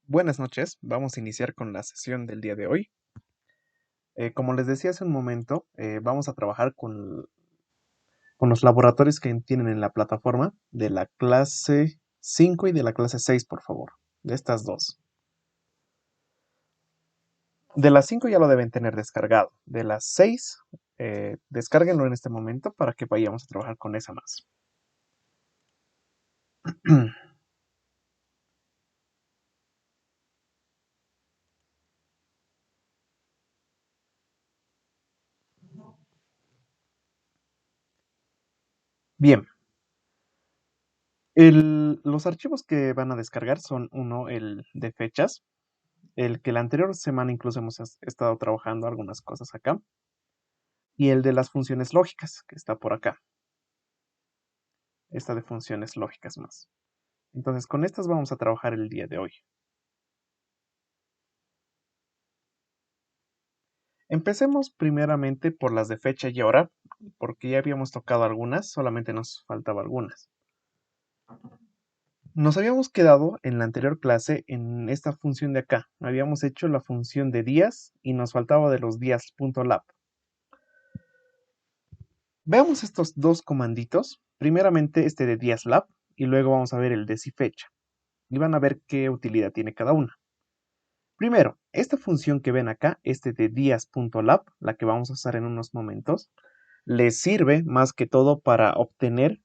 Buenas noches, vamos a iniciar con la sesión del día de hoy. Como les decía hace un momento, vamos a trabajar con los laboratorios que tienen en la plataforma de la clase 5 y de la clase 6, por favor, de estas dos. De las 5 ya lo deben tener descargado. De las 6, descárguenlo en este momento para que vayamos a trabajar con esa más. Bien, los archivos que van a descargar son uno, el de fechas, el que la anterior semana incluso hemos estado trabajando algunas cosas acá, y el de las funciones lógicas, que está por acá. Esta de funciones lógicas más. Entonces, con estas vamos a trabajar el día de hoy. Empecemos primeramente por las de fecha y hora, porque ya habíamos tocado algunas, solamente nos faltaba algunas. Nos habíamos quedado en la anterior clase en esta función de acá. Habíamos hecho la función de días y nos faltaba de los días.lab. Veamos estos dos comanditos. Primeramente este de días.lab y luego vamos a ver el de si fecha. Y van a ver qué utilidad tiene cada una. Primero, esta función que ven acá, este de días.lab, la que vamos a usar en unos momentos, les sirve más que todo para obtener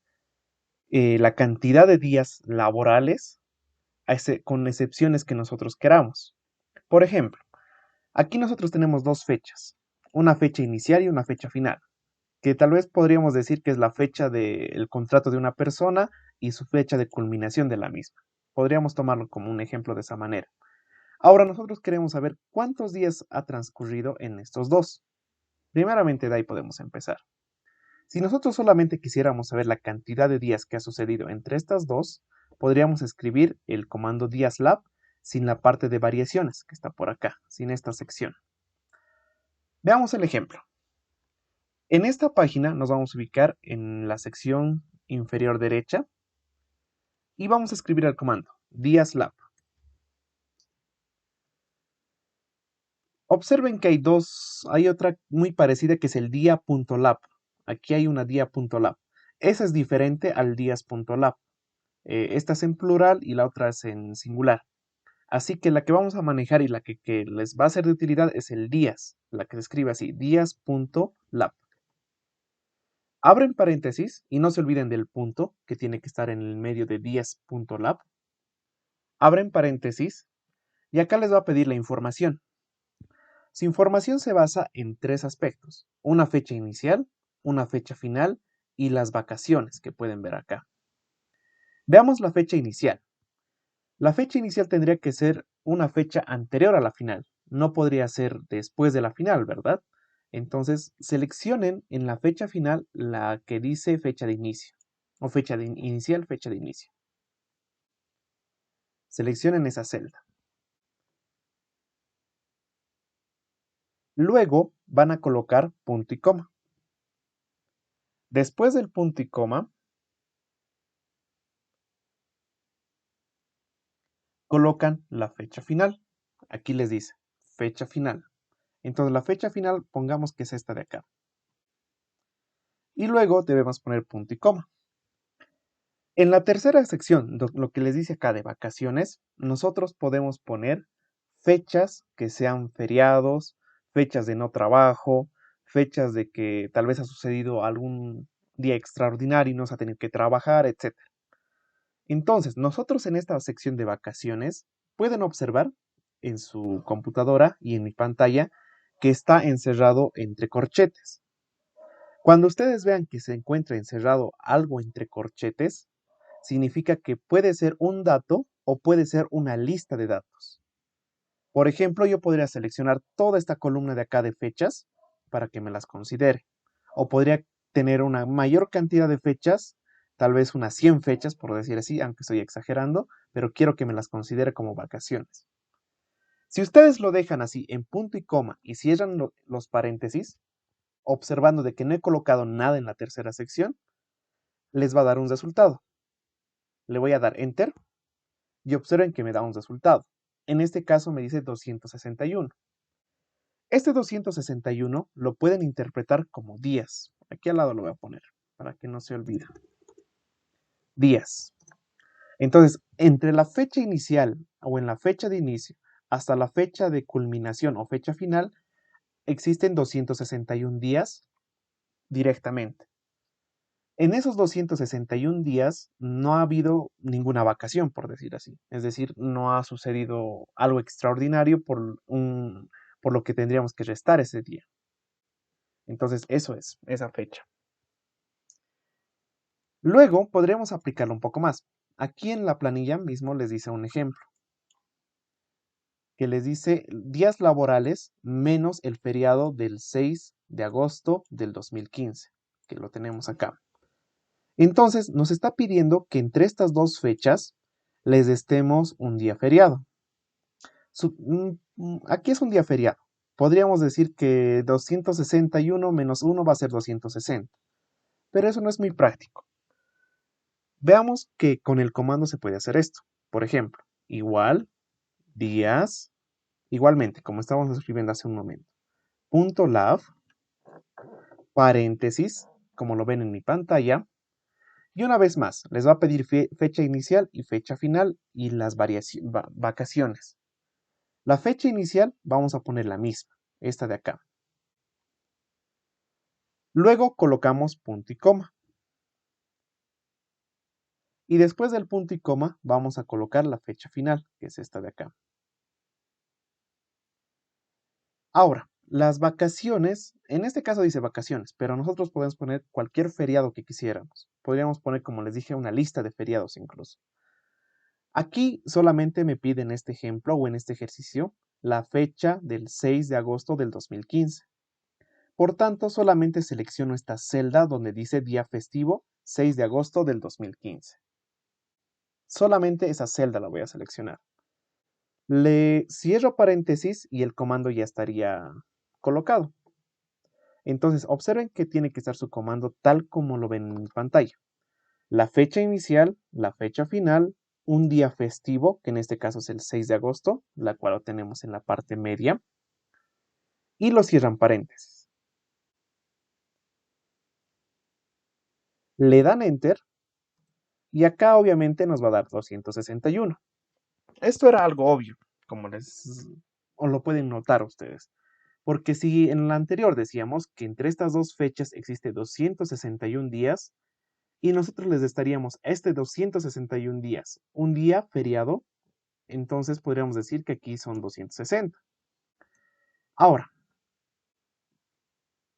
la cantidad de días laborales con excepciones que nosotros queramos. Por ejemplo, aquí nosotros tenemos dos fechas, una fecha inicial y una fecha final, que tal vez podríamos decir que es la fecha del contrato de una persona y su fecha de culminación de la misma. Podríamos tomarlo como un ejemplo de esa manera. Ahora nosotros queremos saber cuántos días ha transcurrido en estos dos. Primeramente de ahí podemos empezar. Si nosotros solamente quisiéramos saber la cantidad de días que ha sucedido entre estas dos, podríamos escribir el comando díaslab sin la parte de variaciones que está por acá, sin esta sección. Veamos el ejemplo. En esta página nos vamos a ubicar en la sección inferior derecha y vamos a escribir el comando díaslab. Observen que hay otra muy parecida que es el día.lab. Aquí hay una día.lab. Esa es diferente al días.lab. Esta es en plural y la otra es en singular. Así que la que vamos a manejar y la que les va a ser de utilidad es el días, la que se escribe así, días.lab. Abren paréntesis y no se olviden del punto que tiene que estar en el medio de días.lab. Abren paréntesis y acá les va a pedir la información. Su información se basa en tres aspectos: una fecha inicial, una fecha final y las vacaciones que pueden ver acá. Veamos la fecha inicial. La fecha inicial tendría que ser una fecha anterior a la final, no podría ser después de la final, ¿verdad? Entonces, seleccionen en la fecha final la que dice fecha de inicio, o fecha de inicial, fecha de inicio. Seleccionen esa celda. Luego van a colocar punto y coma. Después del punto y coma, colocan la fecha final. Aquí les dice fecha final. Entonces la fecha final pongamos que es esta de acá. Y luego debemos poner punto y coma. En la tercera sección, lo que les dice acá de vacaciones, nosotros podemos poner fechas que sean feriados, fechas de no trabajo, fechas de que tal vez ha sucedido algún día extraordinario y no se ha tenido que trabajar, etc. Entonces, nosotros en esta sección de vacaciones pueden observar en su computadora y en mi pantalla que está encerrado entre corchetes. Cuando ustedes vean que se encuentra encerrado algo entre corchetes, significa que puede ser un dato o puede ser una lista de datos. Por ejemplo, yo podría seleccionar toda esta columna de acá de fechas para que me las considere. O podría tener una mayor cantidad de fechas, tal vez unas 100 fechas, por decir así, aunque estoy exagerando, pero quiero que me las considere como vacaciones. Si ustedes lo dejan así en punto y coma y cierran los paréntesis, observando de que no he colocado nada en la tercera sección, les va a dar un resultado. Le voy a dar Enter y observen que me da un resultado. En este caso me dice 261. Este 261 lo pueden interpretar como días. Aquí al lado lo voy a poner, para que no se olvide. Días. Entonces, entre la fecha inicial o en la fecha de inicio hasta la fecha de culminación o fecha final, existen 261 días directamente. En esos 261 días no ha habido ninguna vacación, por decir así. Es decir, no ha sucedido algo extraordinario por lo que tendríamos que restar ese día. Entonces, eso es esa fecha. Luego podríamos aplicarlo un poco más. Aquí en la planilla mismo les dice un ejemplo, que les dice días laborales menos el feriado del 6 de agosto del 2015, que lo tenemos acá. Entonces, nos está pidiendo que entre estas dos fechas les destemos un día feriado. Aquí es un día feriado. Podríamos decir que 261 menos 1 va a ser 260, pero eso no es muy práctico. Veamos que con el comando se puede hacer esto. Por ejemplo, igual, días, igualmente, como estábamos escribiendo hace un momento, punto .lav, paréntesis, como lo ven en mi pantalla, y una vez más, les va a pedir fecha inicial y fecha final y las vacaciones. La fecha inicial vamos a poner la misma, esta de acá. Luego colocamos punto y coma. Y después del punto y coma vamos a colocar la fecha final, que es esta de acá. Ahora, las vacaciones, en este caso dice vacaciones, pero nosotros podemos poner cualquier feriado que quisiéramos. Podríamos poner, como les dije, una lista de feriados incluso. Aquí solamente me pide en este ejemplo o en este ejercicio la fecha del 6 de agosto del 2015. Por tanto, solamente selecciono esta celda donde dice día festivo 6 de agosto del 2015. Solamente esa celda la voy a seleccionar. Le cierro paréntesis y el comando ya estaría colocado. Entonces, observen que tiene que estar su comando tal como lo ven en pantalla. La fecha inicial, la fecha final, un día festivo, que en este caso es el 6 de agosto, la cual lo tenemos en la parte media, y lo cierran paréntesis. Le dan Enter, y acá obviamente nos va a dar 261. Esto era algo obvio, o lo pueden notar ustedes. Porque si en la anterior decíamos que entre estas dos fechas existe 261 días, y nosotros les estaríamos este 261 días, un día feriado, entonces podríamos decir que aquí son 260. Ahora,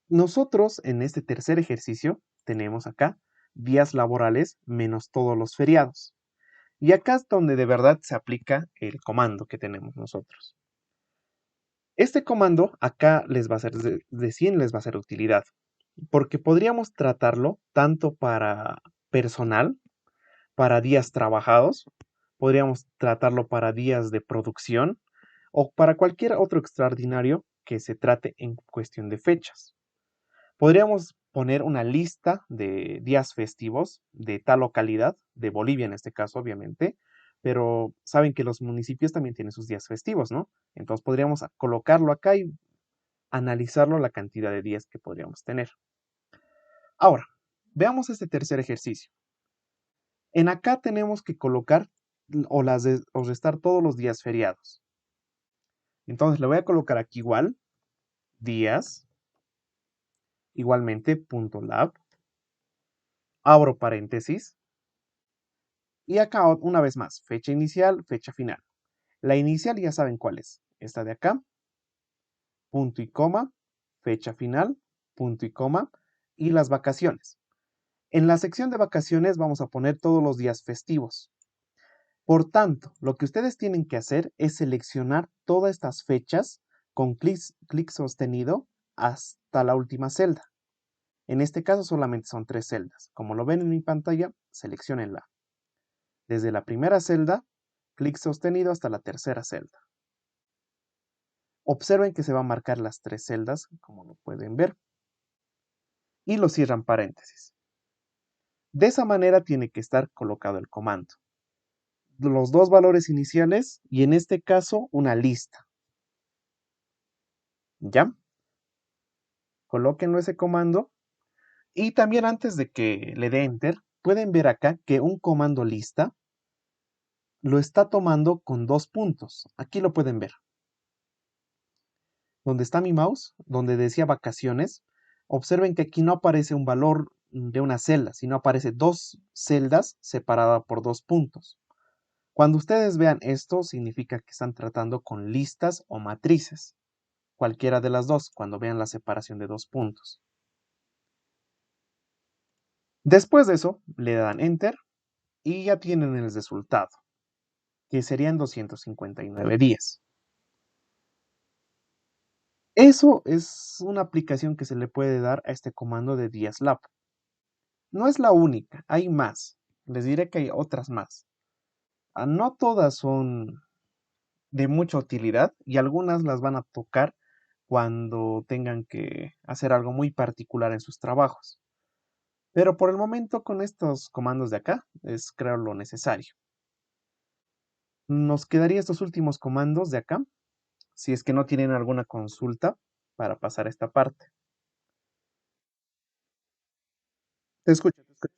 nosotros en este tercer ejercicio tenemos acá días laborales menos todos los feriados. Y acá es donde de verdad se aplica el comando que tenemos nosotros. Este comando acá les va a ser de 100 les va a ser de utilidad, porque podríamos tratarlo tanto para personal, para días trabajados, podríamos tratarlo para días de producción o para cualquier otro extraordinario que se trate en cuestión de fechas. Podríamos poner una lista de días festivos de tal localidad, de Bolivia en este caso, obviamente, pero saben que los municipios también tienen sus días festivos, ¿no? Entonces podríamos colocarlo acá y analizarlo la cantidad de días que podríamos tener. Ahora, veamos este tercer ejercicio. En acá tenemos que colocar o restar todos los días feriados. Entonces le voy a colocar aquí igual, días, igualmente punto .lab, abro paréntesis, y acá una vez más, fecha inicial, fecha final. La inicial ya saben cuál es, esta de acá, punto y coma, fecha final, punto y coma, y las vacaciones. En la sección de vacaciones vamos a poner todos los días festivos. Por tanto, lo que ustedes tienen que hacer es seleccionar todas estas fechas con clic sostenido hasta la última celda. En este caso solamente son 3 celdas. Como lo ven en mi pantalla, selecciónenla. Desde la primera celda, clic sostenido hasta la tercera celda. Observen que se van a marcar las 3 celdas, como lo pueden ver, y lo cierran paréntesis. De esa manera tiene que estar colocado el comando. los dos valores iniciales y en este caso una lista. ¿Ya? Colóquenlo ese comando y también antes de que le dé enter, pueden ver acá que un comando lista lo está tomando con 2 puntos. Aquí lo pueden ver. Donde está mi mouse, donde decía vacaciones, observen que aquí no aparece un valor de una celda, sino aparece 2 celdas separadas por 2 puntos. Cuando ustedes vean esto, significa que están tratando con listas o matrices. Cualquiera de las dos, cuando vean la separación de 2 puntos. Después de eso, le dan Enter y ya tienen el resultado, que serían 259 días. Eso es una aplicación que se le puede dar a este comando de DiasLab. No es la única, hay más. Les diré que hay otras más. No todas son de mucha utilidad y algunas las van a tocar cuando tengan que hacer algo muy particular en sus trabajos. Pero por el momento con estos comandos de acá es creo lo necesario. Nos quedaría estos últimos comandos de acá, si es que no tienen alguna consulta para pasar esta parte. Te escucho, te escucho.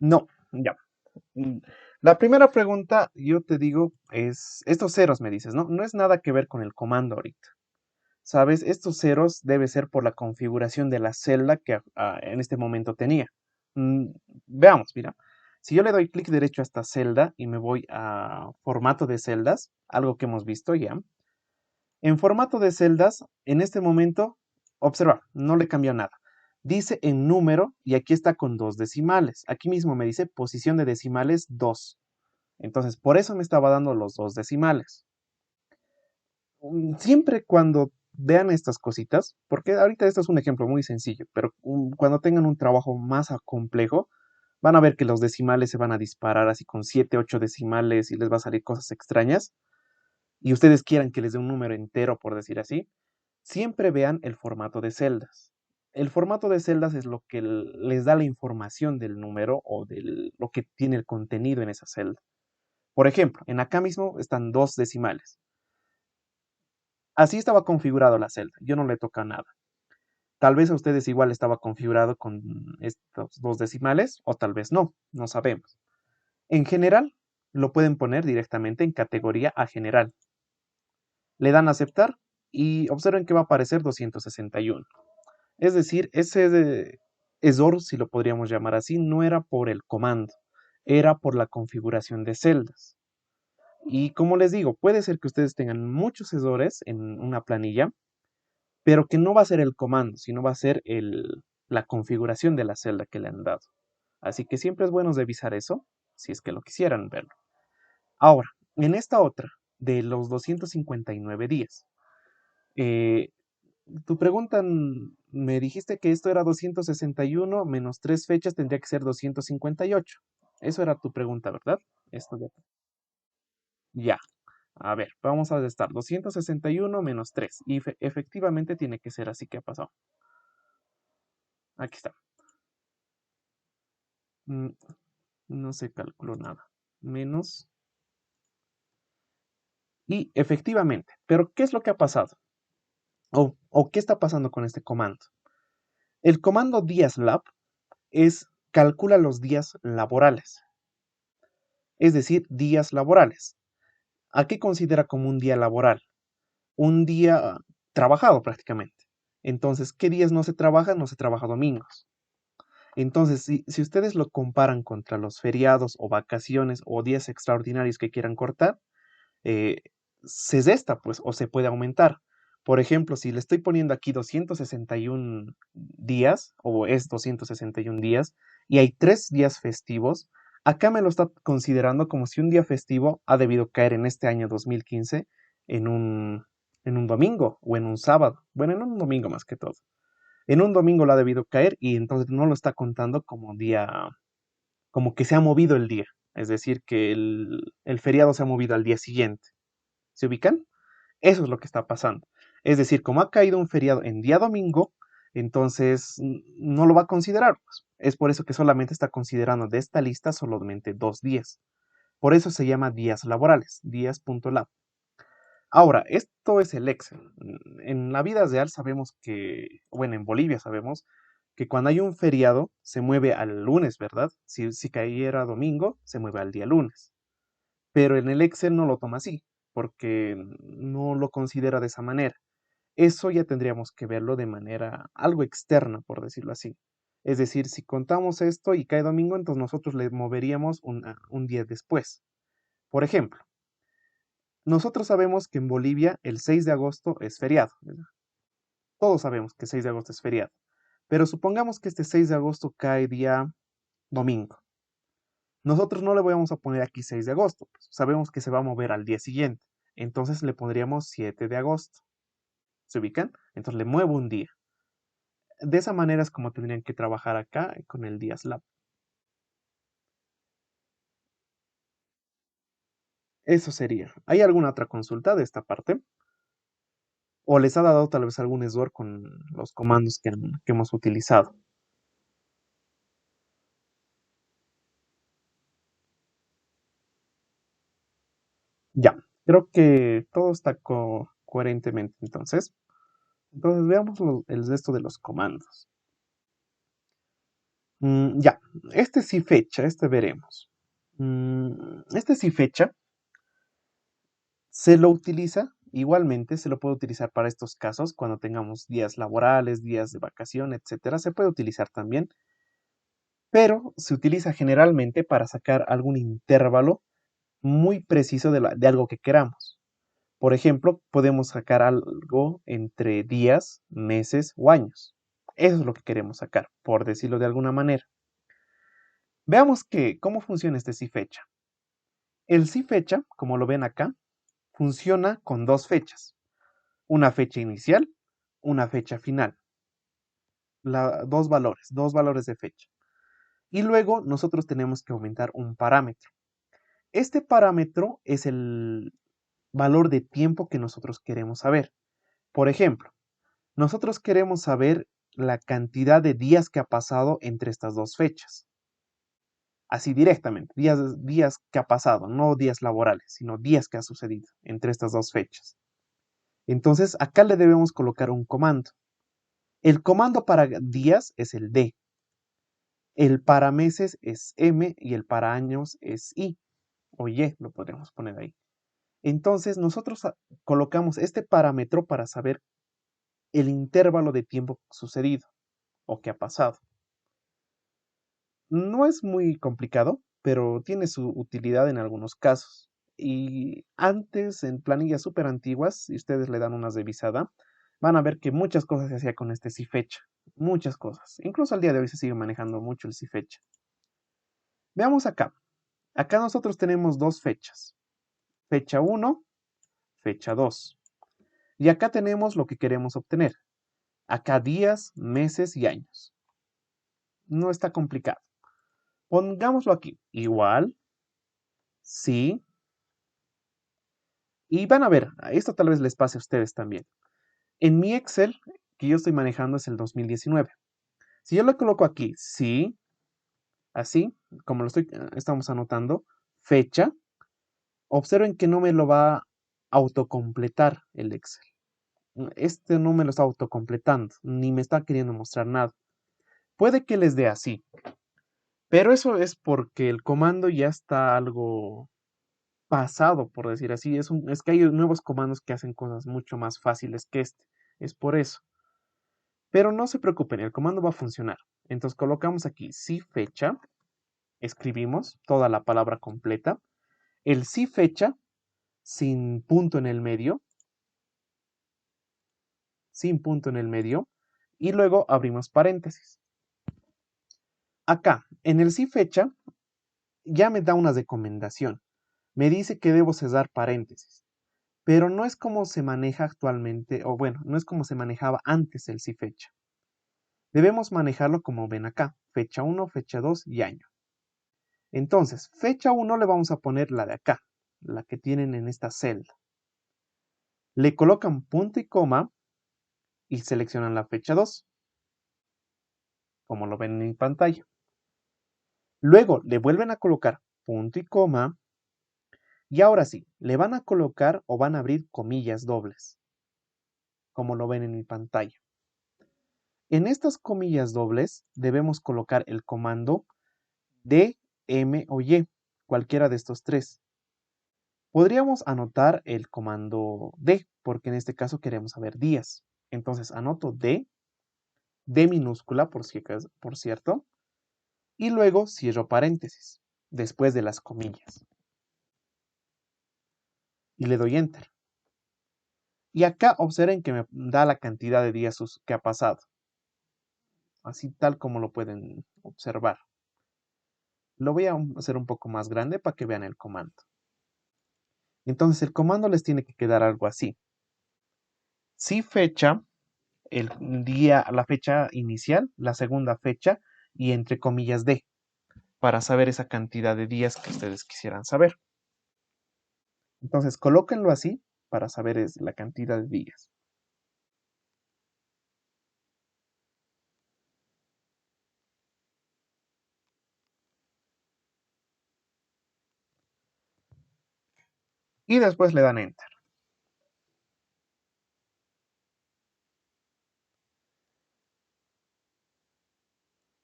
No, ya. Mm, La primera pregunta, yo te digo, es, estos ceros me dices, ¿no? No es nada que ver con el comando ahorita. ¿Sabes? Estos ceros debe ser por la configuración de la celda que en este momento tenía. Mm, Veamos, mira. Si yo le doy clic derecho a esta celda y me voy a formato de celdas, algo que hemos visto ya. En formato de celdas, en este momento, observa, no le cambió nada. Dice en número y aquí está con 2 decimales. Aquí mismo me dice posición de decimales 2. Entonces, por eso me estaba dando los 2 decimales. Siempre cuando vean estas cositas, porque ahorita esto es un ejemplo muy sencillo, pero cuando tengan un trabajo más complejo, van a ver que los decimales se van a disparar así con 7, 8 decimales y les va a salir cosas extrañas, y ustedes quieran que les dé un número entero, por decir así, siempre vean el formato de celdas. El formato de celdas es lo que les da la información del número o de lo que tiene el contenido en esa celda. Por ejemplo, en acá mismo están 2 decimales. Así estaba configurado la celda, yo no le toca nada. Tal vez a ustedes igual estaba configurado con estos 2 decimales o tal vez no, no sabemos. En general, lo pueden poner directamente en categoría a general. Le dan a aceptar y observen que va a aparecer 261. Es decir, ese error, si lo podríamos llamar así, no era por el comando, era por la configuración de celdas. Y como les digo, puede ser que ustedes tengan muchos errores en una planilla, pero que no va a ser el comando, sino va a ser la configuración de la celda que le han dado. Así que siempre es bueno revisar eso, si es que lo quisieran verlo. Ahora, en esta otra, de los 259 días, eh, tu pregunta, me dijiste que esto era 261 menos 3 fechas tendría que ser 258. Eso era tu pregunta, ¿verdad? Esto de acá. Ya. A ver, vamos a estar 261 menos 3. Y efectivamente tiene que ser así que ha pasado. Aquí está. Mm, No se calculó nada. Menos. Y efectivamente. Pero, ¿qué es lo que ha pasado? O qué está pasando con este comando. El comando diaslab es calcula los días laborales. Es decir, días laborales. ¿A qué considera como un día laboral? Un día trabajado prácticamente. Entonces, ¿qué días no se trabaja? No se trabaja domingos. Entonces, si ustedes lo comparan contra los feriados o vacaciones o días extraordinarios que quieran cortar, eh, se resta, pues, o se puede aumentar. Por ejemplo, si le estoy poniendo aquí 261 días, o es 261 días, y hay 3 días festivos, Acá me lo está considerando como si un día festivo ha debido caer en este año 2015 en un domingo o en un sábado. Bueno, en un domingo más que todo. En un domingo lo ha debido caer y entonces no lo está contando como día, como que se ha movido el día. Es decir, que el feriado se ha movido al día siguiente. ¿Se ubican? Eso es lo que está pasando. Es decir, como ha caído un feriado en día domingo, entonces no lo va a considerar, pues. Es por eso que solamente está considerando de esta lista solamente 2 días. Por eso se llama días laborales, días.lab. Ahora, esto es el Excel. En la vida real sabemos que, bueno, en Bolivia sabemos que cuando hay un feriado se mueve al lunes, ¿verdad? Si cayera domingo, se mueve al día lunes. Pero en el Excel no lo toma así, porque no lo considera de esa manera. Eso ya tendríamos que verlo de manera algo externa, por decirlo así. Es decir, si contamos esto y cae domingo, entonces nosotros le moveríamos un día después. Por ejemplo, nosotros sabemos que en Bolivia el 6 de agosto es feriado, ¿verdad? Todos sabemos que 6 de agosto es feriado. Pero supongamos que este 6 de agosto cae día domingo. Nosotros no le vamos a poner aquí 6 de agosto, pues sabemos que se va a mover al día siguiente. Entonces le pondríamos 7 de agosto. ¿Se ubican? Entonces le muevo un día. De esa manera es como tendrían que trabajar acá con el día slab. Eso sería. ¿Hay alguna otra consulta de esta parte? ¿O les ha dado tal vez algún error con los comandos que hemos utilizado? Ya, creo que todo está coherentemente entonces. Entonces veamos el resto de los comandos. Ya, este sí fecha, este veremos. Este sí fecha se lo utiliza, igualmente se lo puede utilizar para estos casos, cuando tengamos días laborales, días de vacación, etcétera, se puede utilizar también, pero se utiliza generalmente para sacar algún intervalo muy preciso de algo que queramos. Por ejemplo, podemos sacar algo entre días, meses o años. Eso es lo que queremos sacar, por decirlo de alguna manera. Veamos cómo funciona este si fecha. El si fecha, como lo ven acá, funciona con dos fechas. Una fecha inicial, una fecha final. Dos valores de fecha. Y luego nosotros tenemos que aumentar un parámetro. Este parámetro es el valor de tiempo que nosotros queremos saber. Por ejemplo, nosotros queremos saber la cantidad de días que ha pasado entre estas dos fechas. Así directamente, días que ha pasado, no días laborales, sino días que ha sucedido entre estas dos fechas. Entonces, acá le debemos colocar un comando. El comando para días es el D, el para meses es M y el para años es I o Y, lo podríamos poner ahí. Entonces, nosotros colocamos este parámetro para saber el intervalo de tiempo sucedido o que ha pasado. No es muy complicado, pero tiene su utilidad en algunos casos. Y antes, en planillas súper antiguas, si ustedes le dan una revisada, van a ver que muchas cosas se hacía con este si fecha. Muchas cosas. Incluso al día de hoy se sigue manejando mucho el si fecha. Veamos acá. Acá nosotros tenemos dos fechas. Fecha 1, fecha 2. Y acá tenemos lo que queremos obtener. Acá días, meses y años. No está complicado. Pongámoslo aquí. Igual, sí. Y van a ver, esto tal vez les pase a ustedes también. En mi Excel, que yo estoy manejando es el 2019. Si yo le coloco aquí, sí, así, como estamos anotando, fecha, observen que no me lo va a autocompletar el Excel. Este no me lo está autocompletando, ni me está queriendo mostrar nada. Puede que les dé así, pero eso es porque el comando ya está algo pasado, por decir así. Es que hay nuevos comandos que hacen cosas mucho más fáciles que este. Es por eso. Pero no se preocupen, el comando va a funcionar. Entonces colocamos aquí si fecha, escribimos toda la palabra completa, el si fecha sin punto en el medio, sin punto en el medio, y luego abrimos paréntesis. Acá, en el si fecha, ya me da una recomendación. Me dice que debo cerrar paréntesis, pero no es como se maneja actualmente, o bueno, no es como se manejaba antes el si fecha. Debemos manejarlo como ven acá, fecha 1, fecha 2 y año. Entonces, fecha 1 le vamos a poner la de acá, la que tienen en esta celda. Le colocan punto y coma y seleccionan la fecha 2, como lo ven en pantalla. Luego le vuelven a colocar punto y coma y ahora sí, le van a colocar o van a abrir comillas dobles, como lo ven en mi pantalla. En estas comillas dobles debemos colocar el comando D, M o Y, cualquiera de estos tres. Podríamos anotar el comando D, porque en este caso queremos saber días. Entonces anoto D minúscula por cierto, y luego cierro paréntesis, después de las comillas. Y le doy Enter. Y acá observen que me da la cantidad de días que ha pasado. Así tal como lo pueden observar. Lo voy a hacer un poco más grande para que vean el comando. Entonces el comando les tiene que quedar algo así. Si fecha, el día, la fecha inicial, la segunda fecha y entre comillas D, para saber esa cantidad de días que ustedes quisieran saber. Entonces colóquenlo así para saber la cantidad de días. Y después le dan Enter.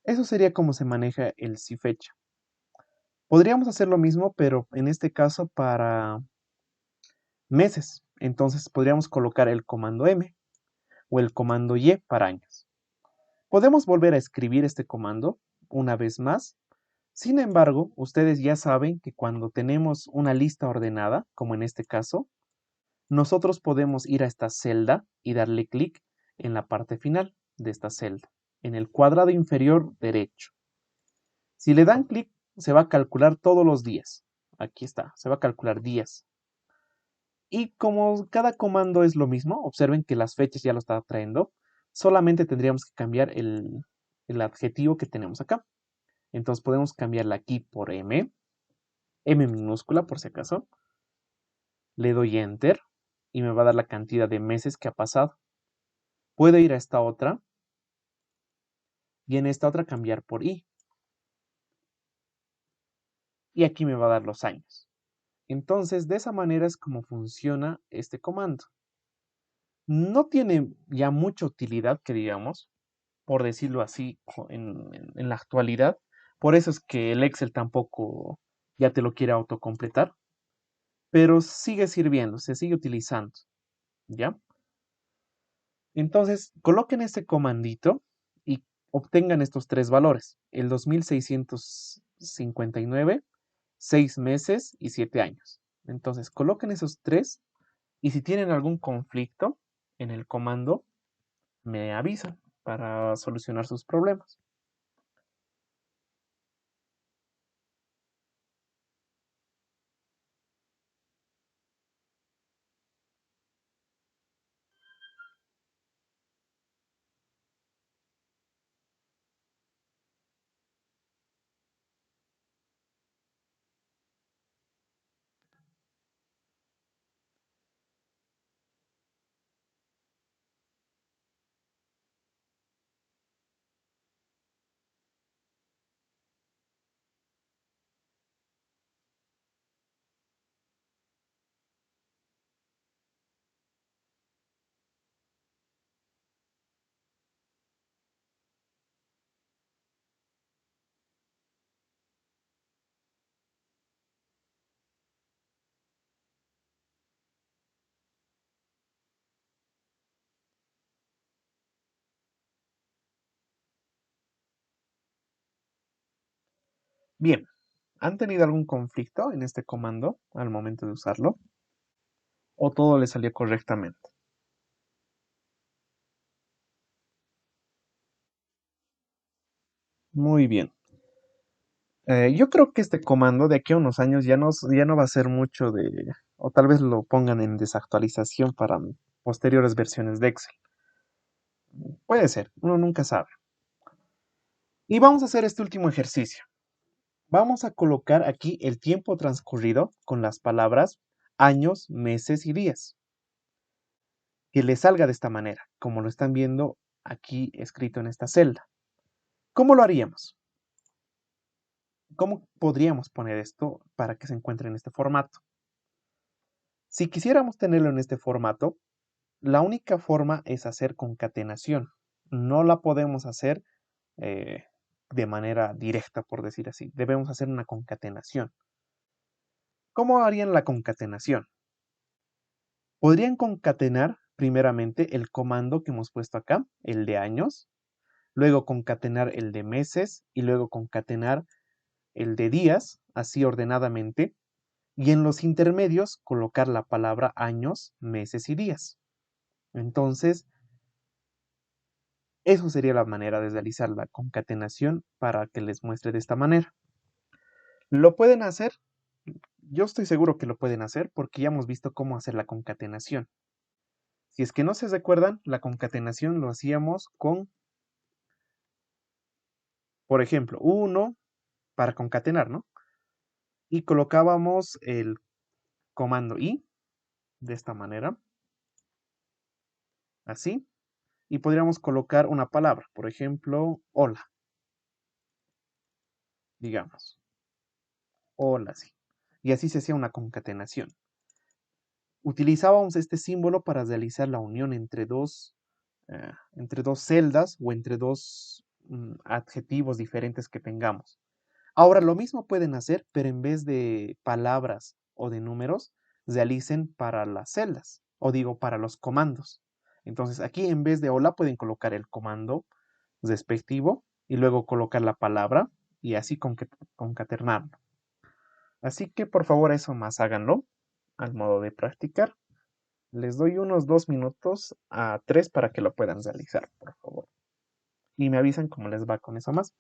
Eso sería como se maneja el si fecha. Podríamos hacer lo mismo, pero en este caso para meses. Entonces podríamos colocar el comando M o el comando Y para años. Podemos volver a escribir este comando una vez más. Sin embargo, ustedes ya saben que cuando tenemos una lista ordenada, como en este caso, nosotros podemos ir a esta celda y darle clic en la parte final de esta celda, en el cuadrado inferior derecho. Si le dan clic, se va a calcular todos los días. Aquí está, se va a calcular días. Y como cada comando es lo mismo, observen que las fechas ya lo está trayendo, solamente tendríamos que cambiar el adjetivo que tenemos acá. Entonces podemos cambiarla aquí por M, M minúscula por si acaso. Le doy Enter y me va a dar la cantidad de meses que ha pasado. Puedo ir a esta otra y en esta otra cambiar por I. Y aquí me va a dar los años. Entonces, de esa manera es como funciona este comando. No tiene ya mucha utilidad, que digamos, por decirlo así, en la actualidad. Por eso es que el Excel tampoco ya te lo quiere autocompletar, pero sigue sirviendo, se sigue utilizando, ¿ya? Entonces, coloquen este comandito y obtengan estos tres valores, el 2659, 6 meses y 7 años. Entonces, coloquen esos tres y si tienen algún conflicto en el comando, me avisan para solucionar sus problemas. Bien, ¿han tenido algún conflicto en este comando al momento de usarlo? ¿O todo le salió correctamente? Muy bien. Yo creo que este comando de aquí a unos años ya no va a ser mucho de, o tal vez lo pongan en desactualización para posteriores versiones de Excel. Puede ser, uno nunca sabe. Y vamos a hacer este último ejercicio. Vamos a colocar aquí el tiempo transcurrido con las palabras años, meses y días. Que le salga de esta manera, como lo están viendo aquí escrito en esta celda. ¿Cómo lo haríamos? ¿Cómo podríamos poner esto para que se encuentre en este formato? Si quisiéramos tenerlo en este formato, la única forma es hacer concatenación. No la podemos hacer eh, de manera directa, por decir así. Debemos hacer una concatenación. ¿Cómo harían la concatenación? Podrían concatenar primeramente el comando que hemos puesto acá, el de años, luego concatenar el de meses y luego concatenar el de días, así ordenadamente, y en los intermedios colocar la palabra años, meses y días. Entonces, eso sería la manera de realizar la concatenación para que les muestre de esta manera. ¿Lo pueden hacer? Yo estoy seguro que lo pueden hacer porque ya hemos visto cómo hacer la concatenación. Si es que no se recuerdan, la concatenación lo hacíamos con, por ejemplo, uno para concatenar, ¿no? Y colocábamos el comando i de esta manera, así, y podríamos colocar una palabra, por ejemplo, hola, digamos, hola, sí. Y así se hacía una concatenación. Utilizábamos este símbolo para realizar la unión entre dos celdas o entre dos adjetivos diferentes que tengamos. Ahora lo mismo pueden hacer, pero en vez de palabras o de números, realicen para las celdas, o digo para los comandos. Entonces aquí en vez de hola pueden colocar el comando respectivo y luego colocar la palabra y así concaternarlo. Así que por favor eso más háganlo al modo de practicar. Les doy unos 2 minutos a 3 para que lo puedan realizar, por favor. Y me avisan cómo les va con eso más.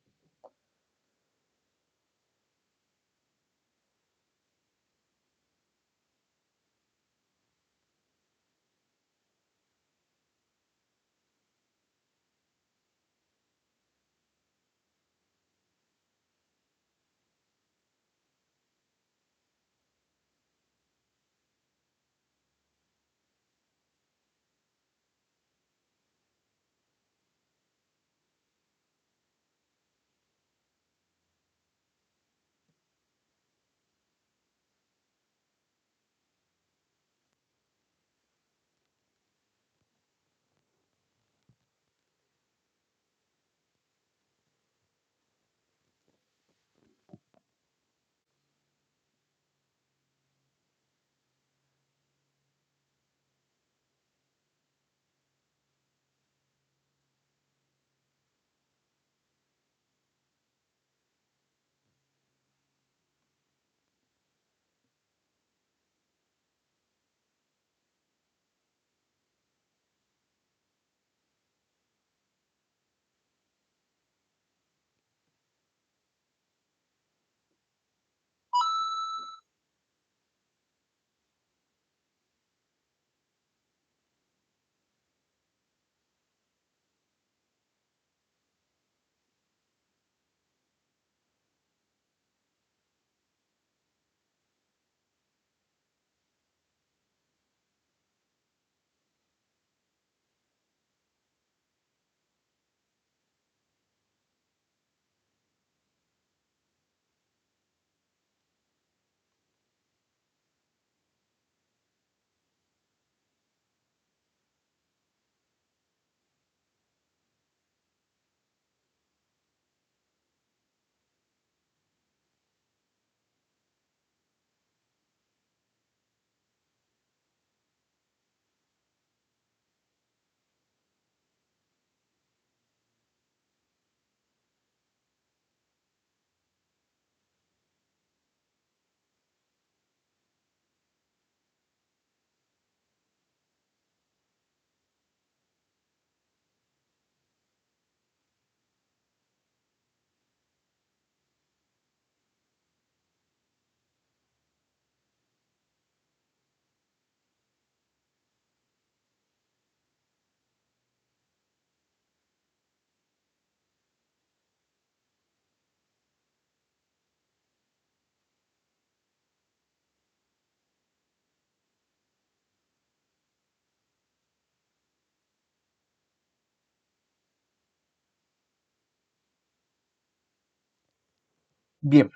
Bien.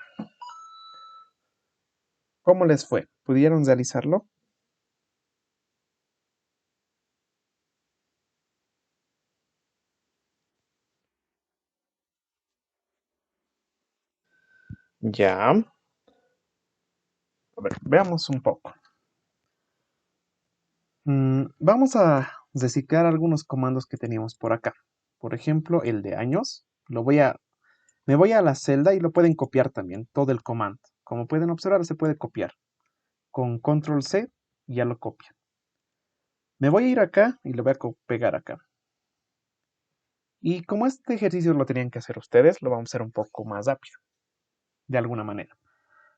¿Cómo les fue? ¿Pudieron realizarlo? Ya. A ver, veamos un poco. Vamos a reciclar algunos comandos que teníamos por acá. Por ejemplo, el de años. Me voy a la celda y lo pueden copiar también, todo el comando. Como pueden observar, se puede copiar. Con control C ya lo copian. Me voy a ir acá y lo voy a pegar acá. Y como este ejercicio lo tenían que hacer ustedes, lo vamos a hacer un poco más rápido, de alguna manera.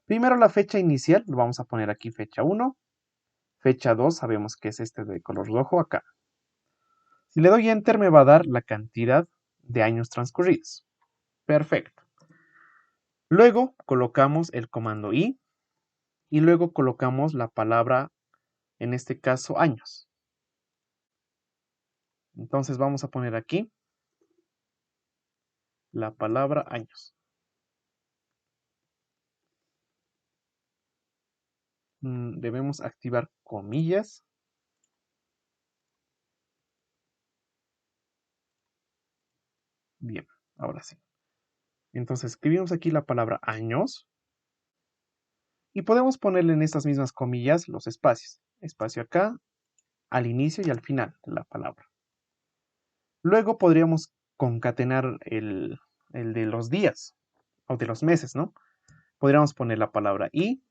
Primero la fecha inicial, lo vamos a poner aquí fecha 1. Fecha 2, sabemos que es este de color rojo acá. Si le doy Enter me va a dar la cantidad de años transcurridos. Perfecto. Luego colocamos el comando I y luego colocamos la palabra, en este caso, años. Entonces vamos a poner aquí la palabra años. Debemos activar comillas. Bien, ahora sí. Entonces escribimos aquí la palabra años y podemos ponerle en estas mismas comillas los espacios. Espacio acá, al inicio y al final de la palabra. Luego podríamos concatenar el de los días o de los meses, ¿no? Podríamos poner la palabra y,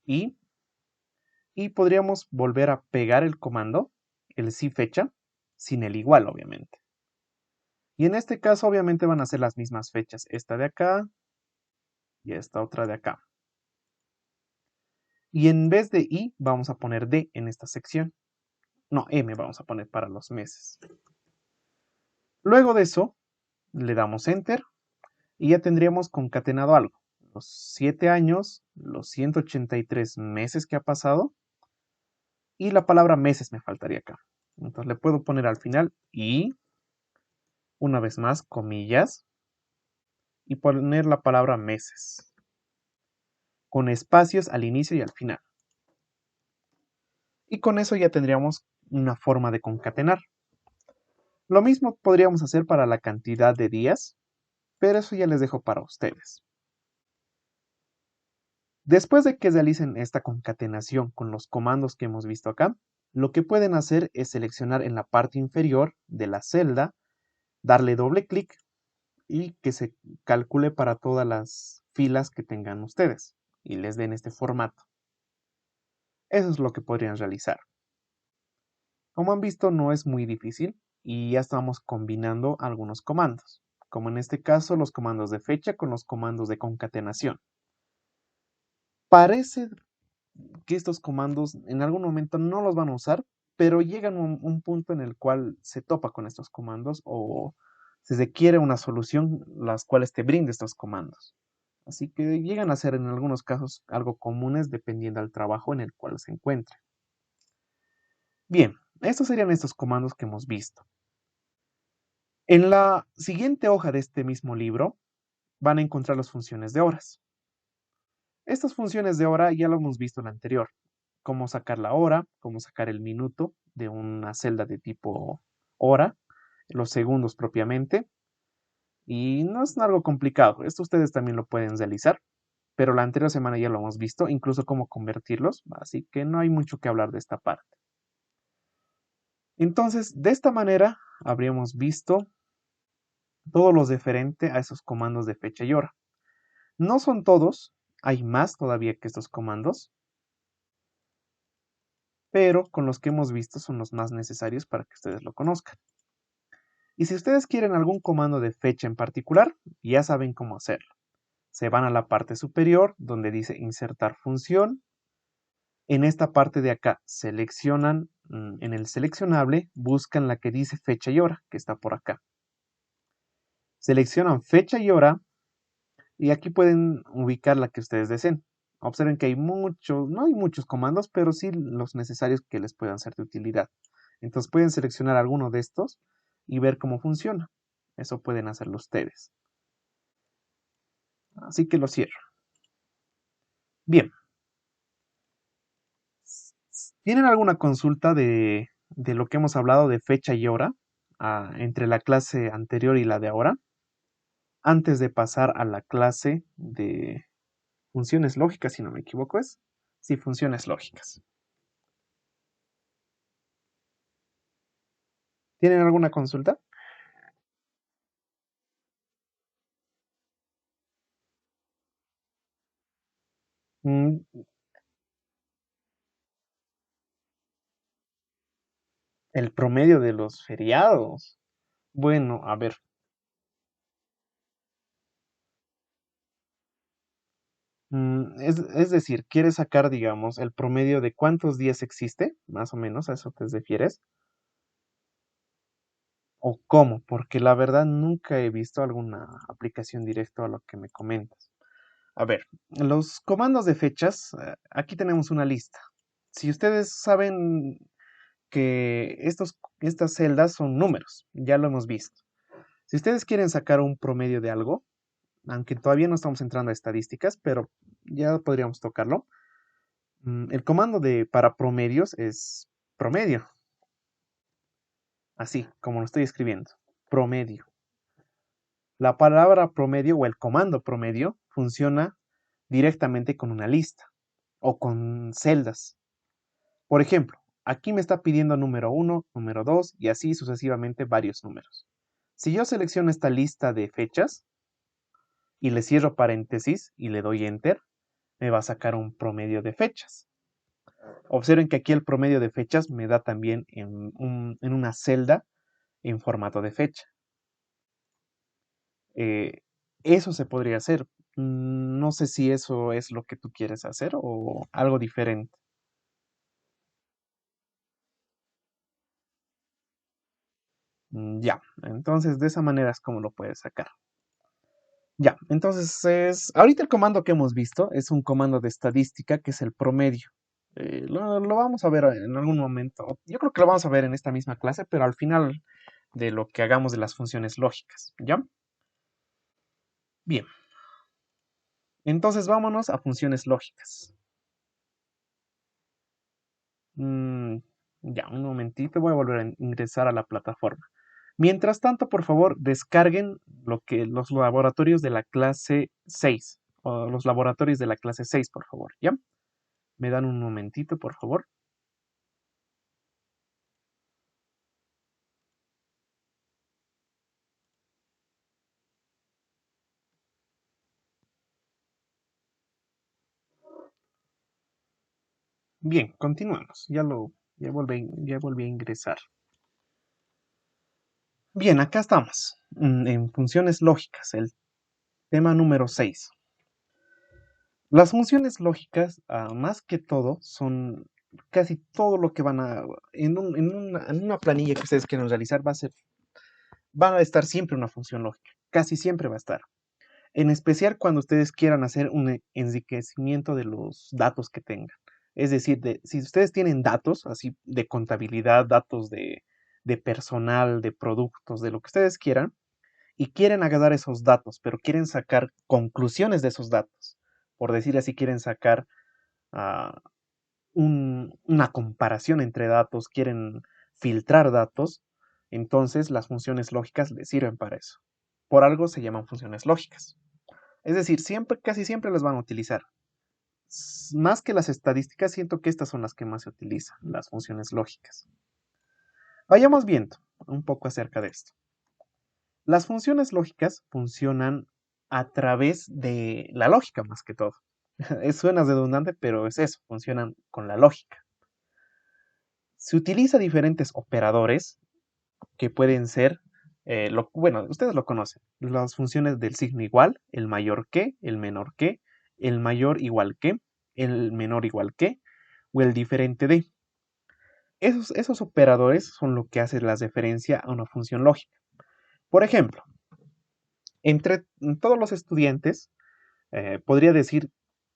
y podríamos volver a pegar el comando, el si fecha, sin el igual, obviamente. Y en este caso, obviamente, van a ser las mismas fechas. Esta de acá y esta otra de acá. Y en vez de I, vamos a poner D en esta sección. No, M vamos a poner para los meses. Luego de eso, le damos Enter y ya tendríamos concatenado algo. Los 7 años, los 183 meses que ha pasado y la palabra meses me faltaría acá. Entonces le puedo poner al final y, una vez más, comillas, y poner la palabra meses, con espacios al inicio y al final. Y con eso ya tendríamos una forma de concatenar. Lo mismo podríamos hacer para la cantidad de días, pero eso ya les dejo para ustedes. Después de que realicen esta concatenación con los comandos que hemos visto acá, lo que pueden hacer es seleccionar en la parte inferior de la celda, darle doble clic y que se calcule para todas las filas que tengan ustedes y les den este formato. Eso es lo que podrían realizar. Como han visto, no es muy difícil y ya estamos combinando algunos comandos, como en este caso los comandos de fecha con los comandos de concatenación. Parece que estos comandos en algún momento no los van a usar, pero llegan a un punto en el cual se topa con estos comandos o se requiere una solución las cuales te brinde estos comandos. Así que llegan a ser en algunos casos algo comunes dependiendo del trabajo en el cual se encuentre. Bien, estos serían estos comandos que hemos visto. En la siguiente hoja de este mismo libro van a encontrar las funciones de horas. Estas funciones de hora ya lo hemos visto en la anterior. Cómo sacar la hora, cómo sacar el minuto de una celda de tipo hora, los segundos propiamente. Y no es algo complicado. Esto ustedes también lo pueden realizar. Pero la anterior semana ya lo hemos visto, incluso cómo convertirlos. Así que no hay mucho que hablar de esta parte. Entonces, de esta manera habríamos visto todo lo referente a esos comandos de fecha y hora. No son todos, hay más todavía que estos comandos, pero con los que hemos visto son los más necesarios para que ustedes lo conozcan. Y si ustedes quieren algún comando de fecha en particular, ya saben cómo hacerlo. Se van a la parte superior donde dice insertar función. En esta parte de acá seleccionan en el seleccionable, buscan la que dice fecha y hora, que está por acá. Seleccionan fecha y hora y aquí pueden ubicar la que ustedes deseen. Observen que no hay muchos comandos, pero sí los necesarios que les puedan ser de utilidad. Entonces pueden seleccionar alguno de estos y ver cómo funciona. Eso pueden hacerlo ustedes. Así que lo cierro. Bien. ¿Tienen alguna consulta de lo que hemos hablado de fecha y hora entre la clase anterior y la de ahora? Antes de pasar a la clase de funciones lógicas, si no me equivoco es. Sí, funciones lógicas. ¿Tienen alguna consulta? Mm, el promedio de los feriados. Bueno, a ver. Es decir, ¿quieres sacar, digamos, el promedio de cuántos días existe? Más o menos, ¿a eso te refieres? ¿O cómo? Porque la verdad nunca he visto alguna aplicación directa a lo que me comentas. A ver, los comandos de fechas, aquí tenemos una lista. Si ustedes saben que estas celdas son números, ya lo hemos visto. Si ustedes quieren sacar un promedio de algo, aunque todavía no estamos entrando a estadísticas, pero ya podríamos tocarlo. El comando para promedios es promedio, así como lo estoy escribiendo, promedio. La palabra promedio o el comando promedio funciona directamente con una lista o con celdas. Por ejemplo, aquí me está pidiendo número 1, número 2 y así sucesivamente varios números. Si yo selecciono esta lista de fechas y le cierro paréntesis y le doy enter, me va a sacar un promedio de fechas. Observen que aquí el promedio de fechas me da también en una celda en formato de fecha. Eh, Eso se podría hacer. No sé si eso es lo que tú quieres hacer o algo diferente. Ya, entonces de esa manera es como lo puedes sacar. Ya, entonces ahorita el comando que hemos visto es un comando de estadística que es el promedio. Lo vamos a ver en algún momento. Yo creo que lo vamos a ver en esta misma clase, pero al final de lo que hagamos de las funciones lógicas. ¿Ya? Bien, entonces vámonos a funciones lógicas. Mm, ya, un momentito, voy a volver a ingresar a la plataforma. Mientras tanto, por favor, descarguen los laboratorios de la clase 6 o los laboratorios de la clase 6, por favor, ¿ya? Me dan un momentito, por favor. Bien, continuamos. Ya volví a ingresar. Bien, acá estamos, en funciones lógicas, el tema número 6. Las funciones lógicas, más que todo, son casi todo lo que van a, en una planilla que ustedes quieren realizar, va a estar siempre una función lógica, casi siempre va a estar. En especial cuando ustedes quieran hacer un enriquecimiento de los datos que tengan. Es decir, si ustedes tienen datos, así de contabilidad, datos de personal, de productos, de lo que ustedes quieran, y quieren agarrar esos datos, pero quieren sacar conclusiones de esos datos. Por decir así, quieren sacar ah, una comparación entre datos, quieren filtrar datos, entonces las funciones lógicas les sirven para eso. Por algo se llaman funciones lógicas. Es decir, siempre, casi siempre las van a utilizar. Más que las estadísticas, siento que estas son las que más se utilizan, las funciones lógicas. Vayamos viendo un poco acerca de esto. Las funciones lógicas funcionan a través de la lógica más que todo. Suena redundante, pero es eso, funcionan con la lógica. Se utiliza diferentes operadores que pueden ser, bueno, ustedes lo conocen, las funciones del signo igual, el mayor que, el menor que, el mayor igual que, el menor igual que, o el diferente de. Esos operadores son lo que hace la referencia a una función lógica. Por ejemplo, entre todos los estudiantes, podría decir,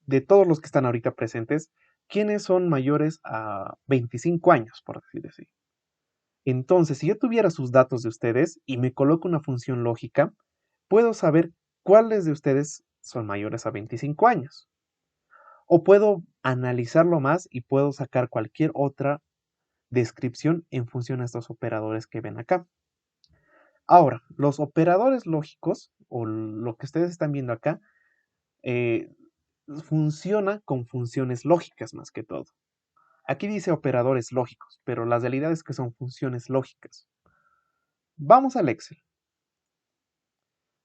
de todos los que están ahorita presentes, quiénes son mayores a 25 años, por decir así. Entonces, si yo tuviera sus datos de ustedes y me coloco una función lógica, puedo saber cuáles de ustedes son mayores a 25 años. O puedo analizarlo más y puedo sacar cualquier otra descripción en función a estos operadores que ven acá. Ahora, los operadores lógicos, o lo que ustedes están viendo acá, funciona con funciones lógicas más que todo. Aquí dice operadores lógicos, pero la realidad es que son funciones lógicas. Vamos al Excel.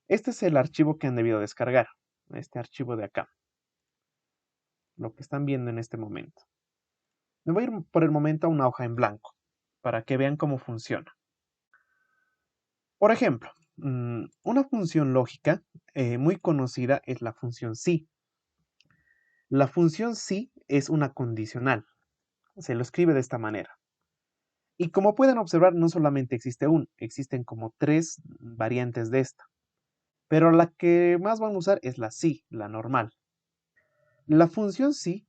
Este es el archivo que han debido descargar, este archivo de acá, lo que están viendo en este momento. Me voy a ir por el momento a una hoja en blanco, para que vean cómo funciona. Por ejemplo, una función lógica muy conocida es la función si. La función si es una condicional. Se lo escribe de esta manera. Y como pueden observar, no solamente existe una, existen como 3 variantes de esta. Pero la que más van a usar es la si, la normal. La función si,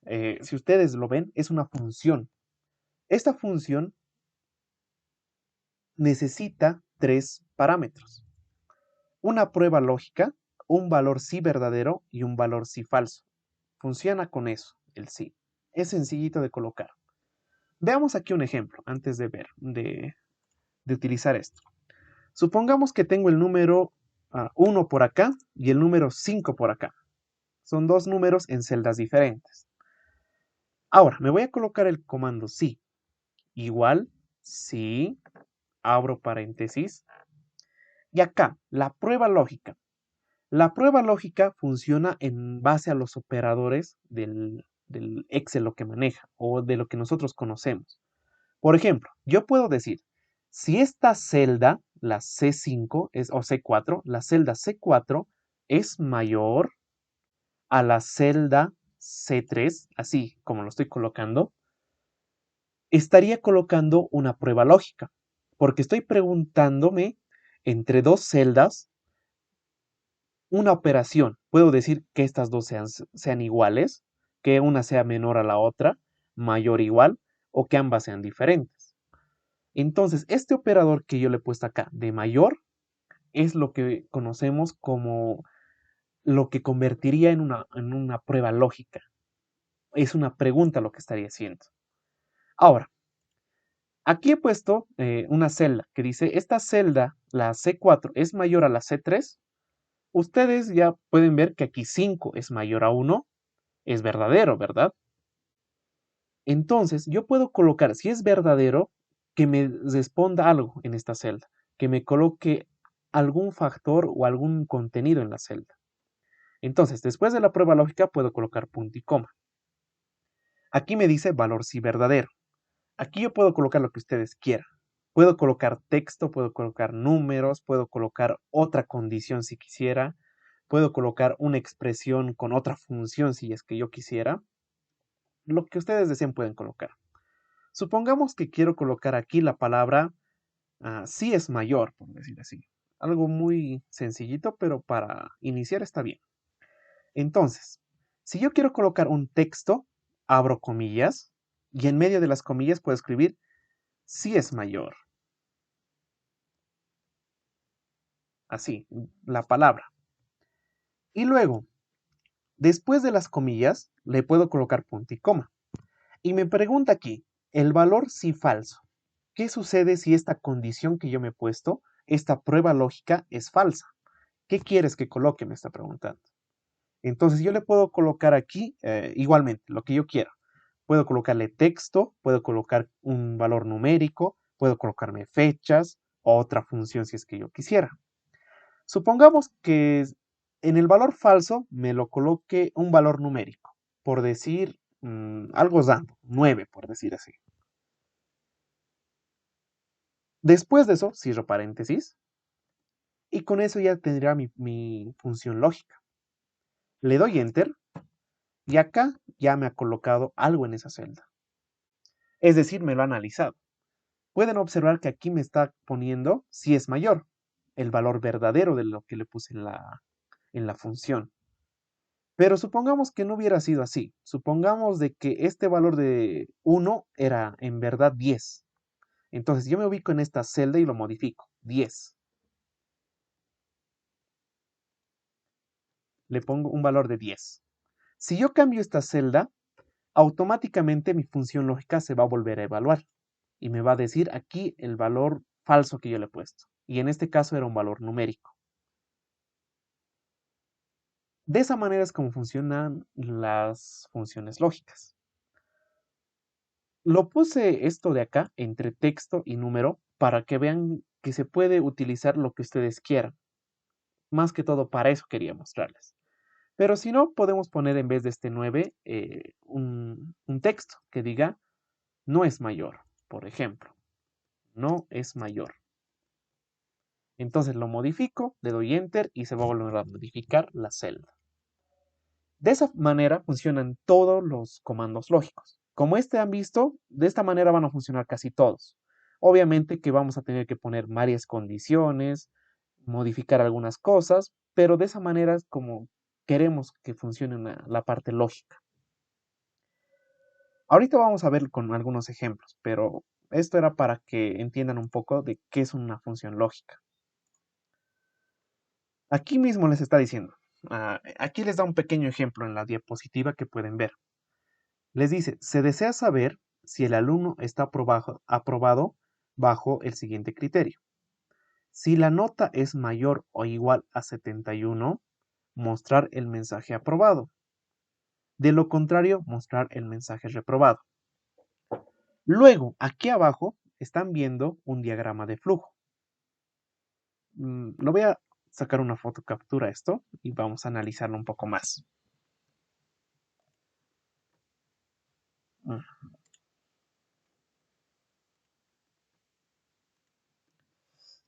si ustedes lo ven, es una función. Esta función necesita 3 parámetros. Una prueba lógica, un valor sí verdadero y un valor sí falso. Funciona con eso, el sí. Es sencillito de colocar. Veamos aquí un ejemplo antes de ver, de utilizar esto. Supongamos que tengo el número 1 por acá y el número 5 por acá. Son dos números en celdas diferentes. Ahora, me voy a colocar el comando sí. Igual, sí, abro paréntesis. Y acá, la prueba lógica. La prueba lógica funciona en base a los operadores del Excel lo que maneja o de lo que nosotros conocemos. Por ejemplo, yo puedo decir, si esta celda, la C5 o C4, la celda C4 es mayor a la celda C3, así como lo estoy colocando, estaría colocando una prueba lógica, porque estoy preguntándome entre dos celdas una operación. Puedo decir que estas dos sean iguales, que una sea menor a la otra, mayor o igual, o que ambas sean diferentes. Entonces, este operador que yo le he puesto acá de mayor es lo que conocemos como lo que convertiría en una prueba lógica. Es una pregunta lo que estaría haciendo. Ahora, aquí he puesto una celda que dice, esta celda, la C4, es mayor a la C3. Ustedes ya pueden ver que aquí 5 es mayor a 1, es verdadero, ¿verdad? Entonces, yo puedo colocar, si es verdadero, que me responda algo en esta celda, que me coloque algún factor o algún contenido en la celda. Entonces, después de la prueba lógica, puedo colocar punto y coma. Aquí me dice valor si verdadero. Aquí yo puedo colocar lo que ustedes quieran. Puedo colocar texto, puedo colocar números, puedo colocar otra condición si quisiera, puedo colocar una expresión con otra función si es que yo quisiera. Lo que ustedes deseen pueden colocar. Supongamos que quiero colocar aquí la palabra sí es mayor, por decir así. Algo muy sencillito, pero para iniciar está bien. Entonces, si yo quiero colocar un texto, abro comillas y en medio de las comillas puedo escribir sí es mayor. Así, la palabra. Y luego, después de las comillas, le puedo colocar punto y coma. Y me pregunta aquí, el valor sí falso. ¿Qué sucede si esta condición que yo me he puesto, esta prueba lógica, es falsa? ¿Qué quieres que coloque? Me está preguntando. Entonces yo le puedo colocar aquí igualmente lo que yo quiera. Puedo colocarle texto, puedo colocar un valor numérico, puedo colocarme fechas o otra función si es que yo quisiera. Supongamos que en el valor falso me lo coloque un valor numérico, por decir algo random, 9 por decir así. Después de eso, cierro paréntesis y con eso ya tendría mi función lógica. Le doy enter y acá ya me ha colocado algo en esa celda. Es decir, me lo ha analizado. Pueden observar que aquí me está poniendo si es mayor, el valor verdadero de lo que le puse en la función. Pero supongamos que no hubiera sido así. Supongamos de que este valor de 1 era en verdad 10. Entonces yo me ubico en esta celda y lo modifico, 10. Le pongo un valor de 10. Si yo cambio esta celda, automáticamente mi función lógica se va a volver a evaluar y me va a decir aquí el valor falso que yo le he puesto. Y en este caso era un valor numérico. De esa manera es como funcionan las funciones lógicas. Lo puse esto de acá entre texto y número para que vean que se puede utilizar lo que ustedes quieran. Más que todo para eso quería mostrarles. Pero si no, podemos poner en vez de este 9 un texto que diga no es mayor, por ejemplo. No es mayor. Entonces lo modifico, le doy Enter y se va a volver a modificar la celda. De esa manera funcionan todos los comandos lógicos. Como han visto, de esta manera van a funcionar casi todos. Obviamente que vamos a tener que poner varias condiciones, modificar algunas cosas, pero de esa manera es como queremos que funcione la parte lógica. Ahorita vamos a ver con algunos ejemplos, pero esto era para que entiendan un poco de qué es una función lógica. Aquí mismo les está diciendo, aquí les da un pequeño ejemplo en la diapositiva que pueden ver. Les dice, se desea saber si el alumno está aprobado bajo el siguiente criterio. Si la nota es mayor o igual a 71, mostrar el mensaje aprobado. De lo contrario, mostrar el mensaje reprobado. Luego, aquí abajo, están viendo un diagrama de flujo. Lo voy a sacar una foto captura esto y vamos a analizarlo un poco más.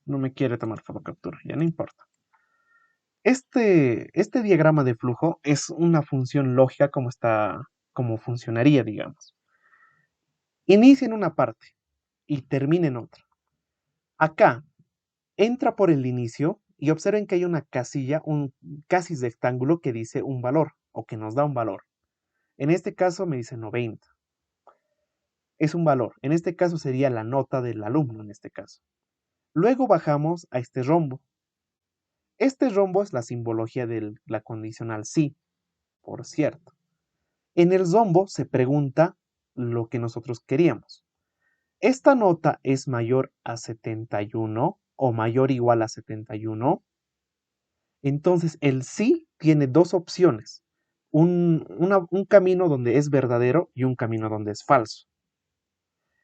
No me quiere tomar foto captura, ya no importa. Este diagrama de flujo es una función lógica como funcionaría, digamos. Inicia en una parte y termina en otra. Acá, entra por el inicio y observen que hay una casilla, un casi rectángulo que dice un valor o que nos da un valor. En este caso me dice 90. Es un valor. En este caso sería la nota del alumno, en este caso. Luego bajamos a este rombo. Este rombo es la simbología de la condicional sí, por cierto. En el rombo se pregunta lo que nosotros queríamos. ¿Esta nota es mayor a 71 o mayor o igual a 71? Entonces el sí tiene dos opciones. Un camino donde es verdadero y un camino donde es falso.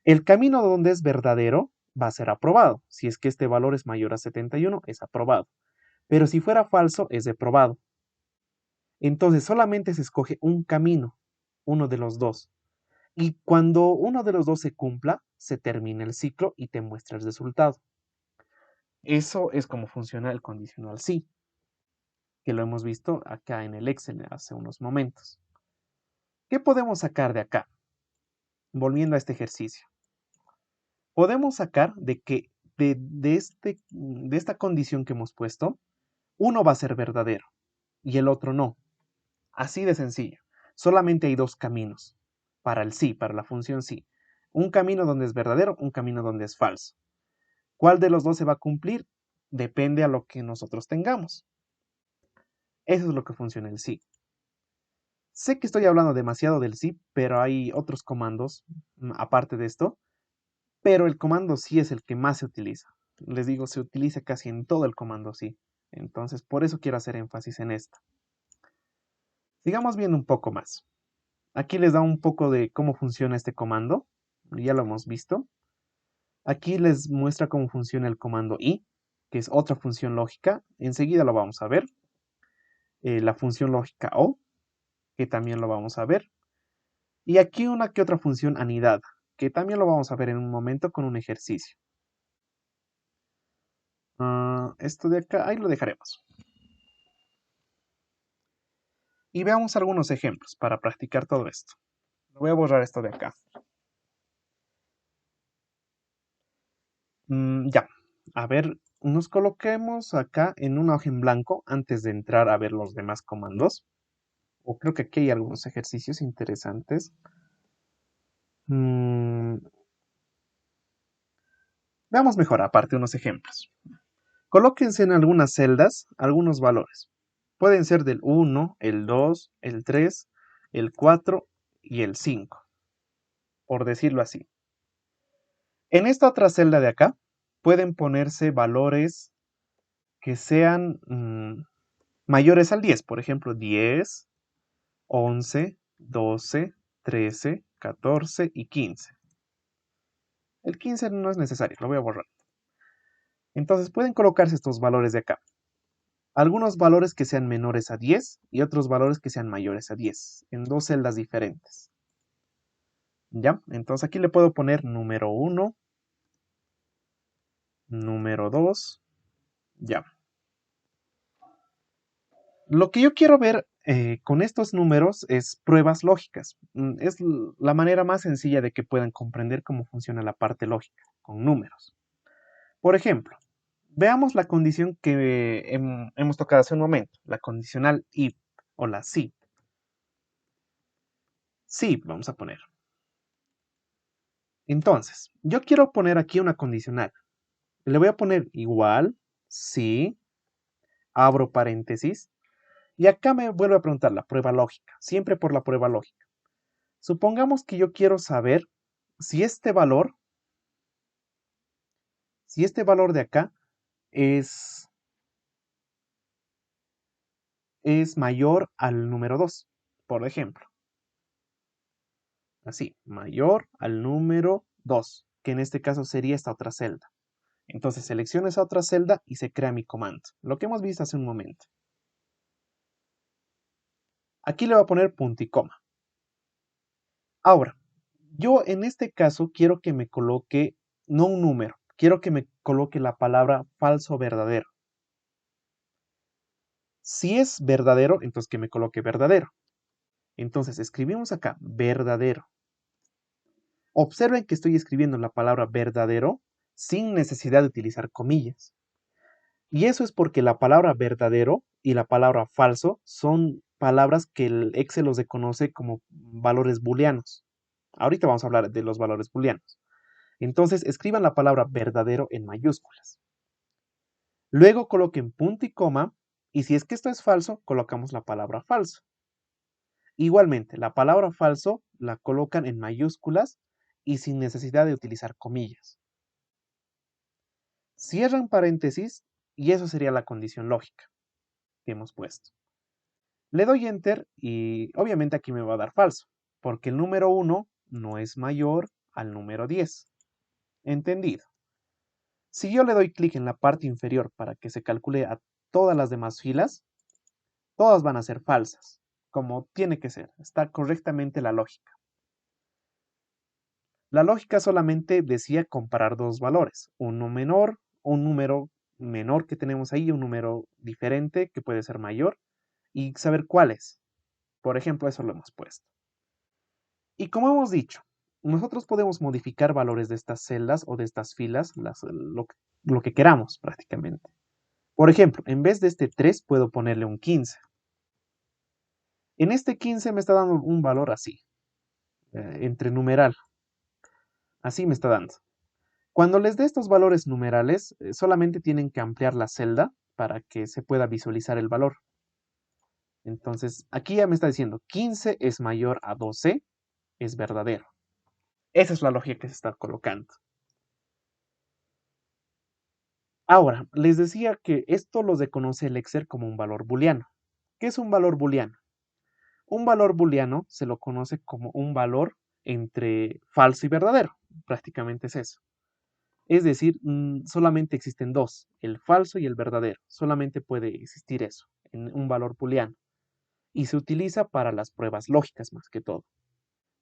El camino donde es verdadero va a ser aprobado. Si es que este valor es mayor a 71, es aprobado. Pero si fuera falso, es reprobado. Entonces solamente se escoge un camino, uno de los dos. Y cuando uno de los dos se cumpla, se termina el ciclo y te muestra el resultado. Eso es como funciona el condicional sí, que lo hemos visto acá en el Excel hace unos momentos. ¿Qué podemos sacar de acá? Volviendo a este ejercicio. Podemos sacar de que de esta condición que hemos puesto, uno va a ser verdadero y el otro no. Así de sencillo. Solamente hay dos caminos para el sí, para la función sí. Un camino donde es verdadero, un camino donde es falso. ¿Cuál de los dos se va a cumplir? Depende a lo que nosotros tengamos. Eso es lo que funciona el sí. Sé que estoy hablando demasiado del sí, pero hay otros comandos aparte de esto, pero el comando sí es el que más se utiliza. Les digo, se utiliza casi en todo el comando sí. Entonces, por eso quiero hacer énfasis en esto. Sigamos viendo un poco más. Aquí les da un poco de cómo funciona este comando. Ya lo hemos visto. Aquí les muestra cómo funciona el comando i, que es otra función lógica. Enseguida lo vamos a ver. La función lógica o, que también lo vamos a ver. Y aquí una que otra función anidada, que también lo vamos a ver en un momento con un ejercicio. Esto de acá, ahí lo dejaremos. Y veamos algunos ejemplos para practicar todo esto. Voy a borrar esto de acá. Ya, a ver, nos coloquemos acá en una hoja en blanco antes de entrar a ver los demás comandos. O creo que aquí hay algunos ejercicios interesantes. Veamos mejor, aparte unos ejemplos. Colóquense en algunas celdas algunos valores. Pueden ser del 1, el 2, el 3, el 4 y el 5, por decirlo así. En esta otra celda de acá, pueden ponerse valores que sean mayores al 10. Por ejemplo, 10, 11, 12, 13, 14 y 15. El 15 no es necesario, lo voy a borrar. Entonces pueden colocarse estos valores de acá. Algunos valores que sean menores a 10 y otros valores que sean mayores a 10, en dos celdas diferentes. ¿Ya? Entonces aquí le puedo poner número 1, número 2, ya. Lo que yo quiero ver con estos números es pruebas lógicas. Es la manera más sencilla de que puedan comprender cómo funciona la parte lógica, con números. Por ejemplo, veamos la condición que hemos tocado hace un momento, la condicional if o la si. Si, vamos a poner. Entonces, yo quiero poner aquí una condicional. Le voy a poner igual, si, abro paréntesis, y acá me vuelve a preguntar la prueba lógica, siempre por la prueba lógica. Supongamos que yo quiero saber si este valor de acá es mayor al número 2, por ejemplo. Así, mayor al número 2, que en este caso sería esta otra celda. Entonces selecciono esa otra celda y se crea mi comando, lo que hemos visto hace un momento. Aquí le voy a poner punto y coma. Ahora, yo en este caso quiero que me coloque, no un número, quiero que me coloque la palabra falso o verdadero. Si es verdadero, entonces que me coloque verdadero. Entonces escribimos acá verdadero. Observen que estoy escribiendo la palabra verdadero sin necesidad de utilizar comillas. Y eso es porque la palabra verdadero y la palabra falso son palabras que el Excel los reconoce como valores booleanos. Ahorita vamos a hablar de los valores booleanos. Entonces escriban la palabra verdadero en mayúsculas. Luego coloquen punto y coma, y si es que esto es falso, colocamos la palabra falso. Igualmente, la palabra falso la colocan en mayúsculas y sin necesidad de utilizar comillas. Cierran paréntesis y eso sería la condición lógica que hemos puesto. Le doy Enter y obviamente aquí me va a dar falso, porque el número 1 no es mayor al número 10. Entendido. Si yo le doy clic en la parte inferior para que se calcule a todas las demás filas, todas van a ser falsas, como tiene que ser. Está correctamente la lógica. La lógica solamente decía comparar dos valores, un número menor que tenemos ahí, un número diferente que puede ser mayor, y saber cuál es. Por ejemplo, eso lo hemos puesto. Y como hemos dicho, nosotros podemos modificar valores de estas celdas o de estas filas, lo que queramos prácticamente. Por ejemplo, en vez de este 3 puedo ponerle un 15. En este 15 me está dando un valor así, entre numeral. Así me está dando. Cuando les dé estos valores numerales, solamente tienen que ampliar la celda para que se pueda visualizar el valor. Entonces, aquí ya me está diciendo 15 es mayor a 12, es verdadero. Esa es la lógica que se está colocando. Ahora, les decía que esto lo reconoce el Excel como un valor booleano. ¿Qué es un valor booleano? Un valor booleano se lo conoce como un valor entre falso y verdadero. Prácticamente es eso. Es decir, solamente existen dos, el falso y el verdadero. Solamente puede existir eso, en un valor booleano. Y se utiliza para las pruebas lógicas más que todo.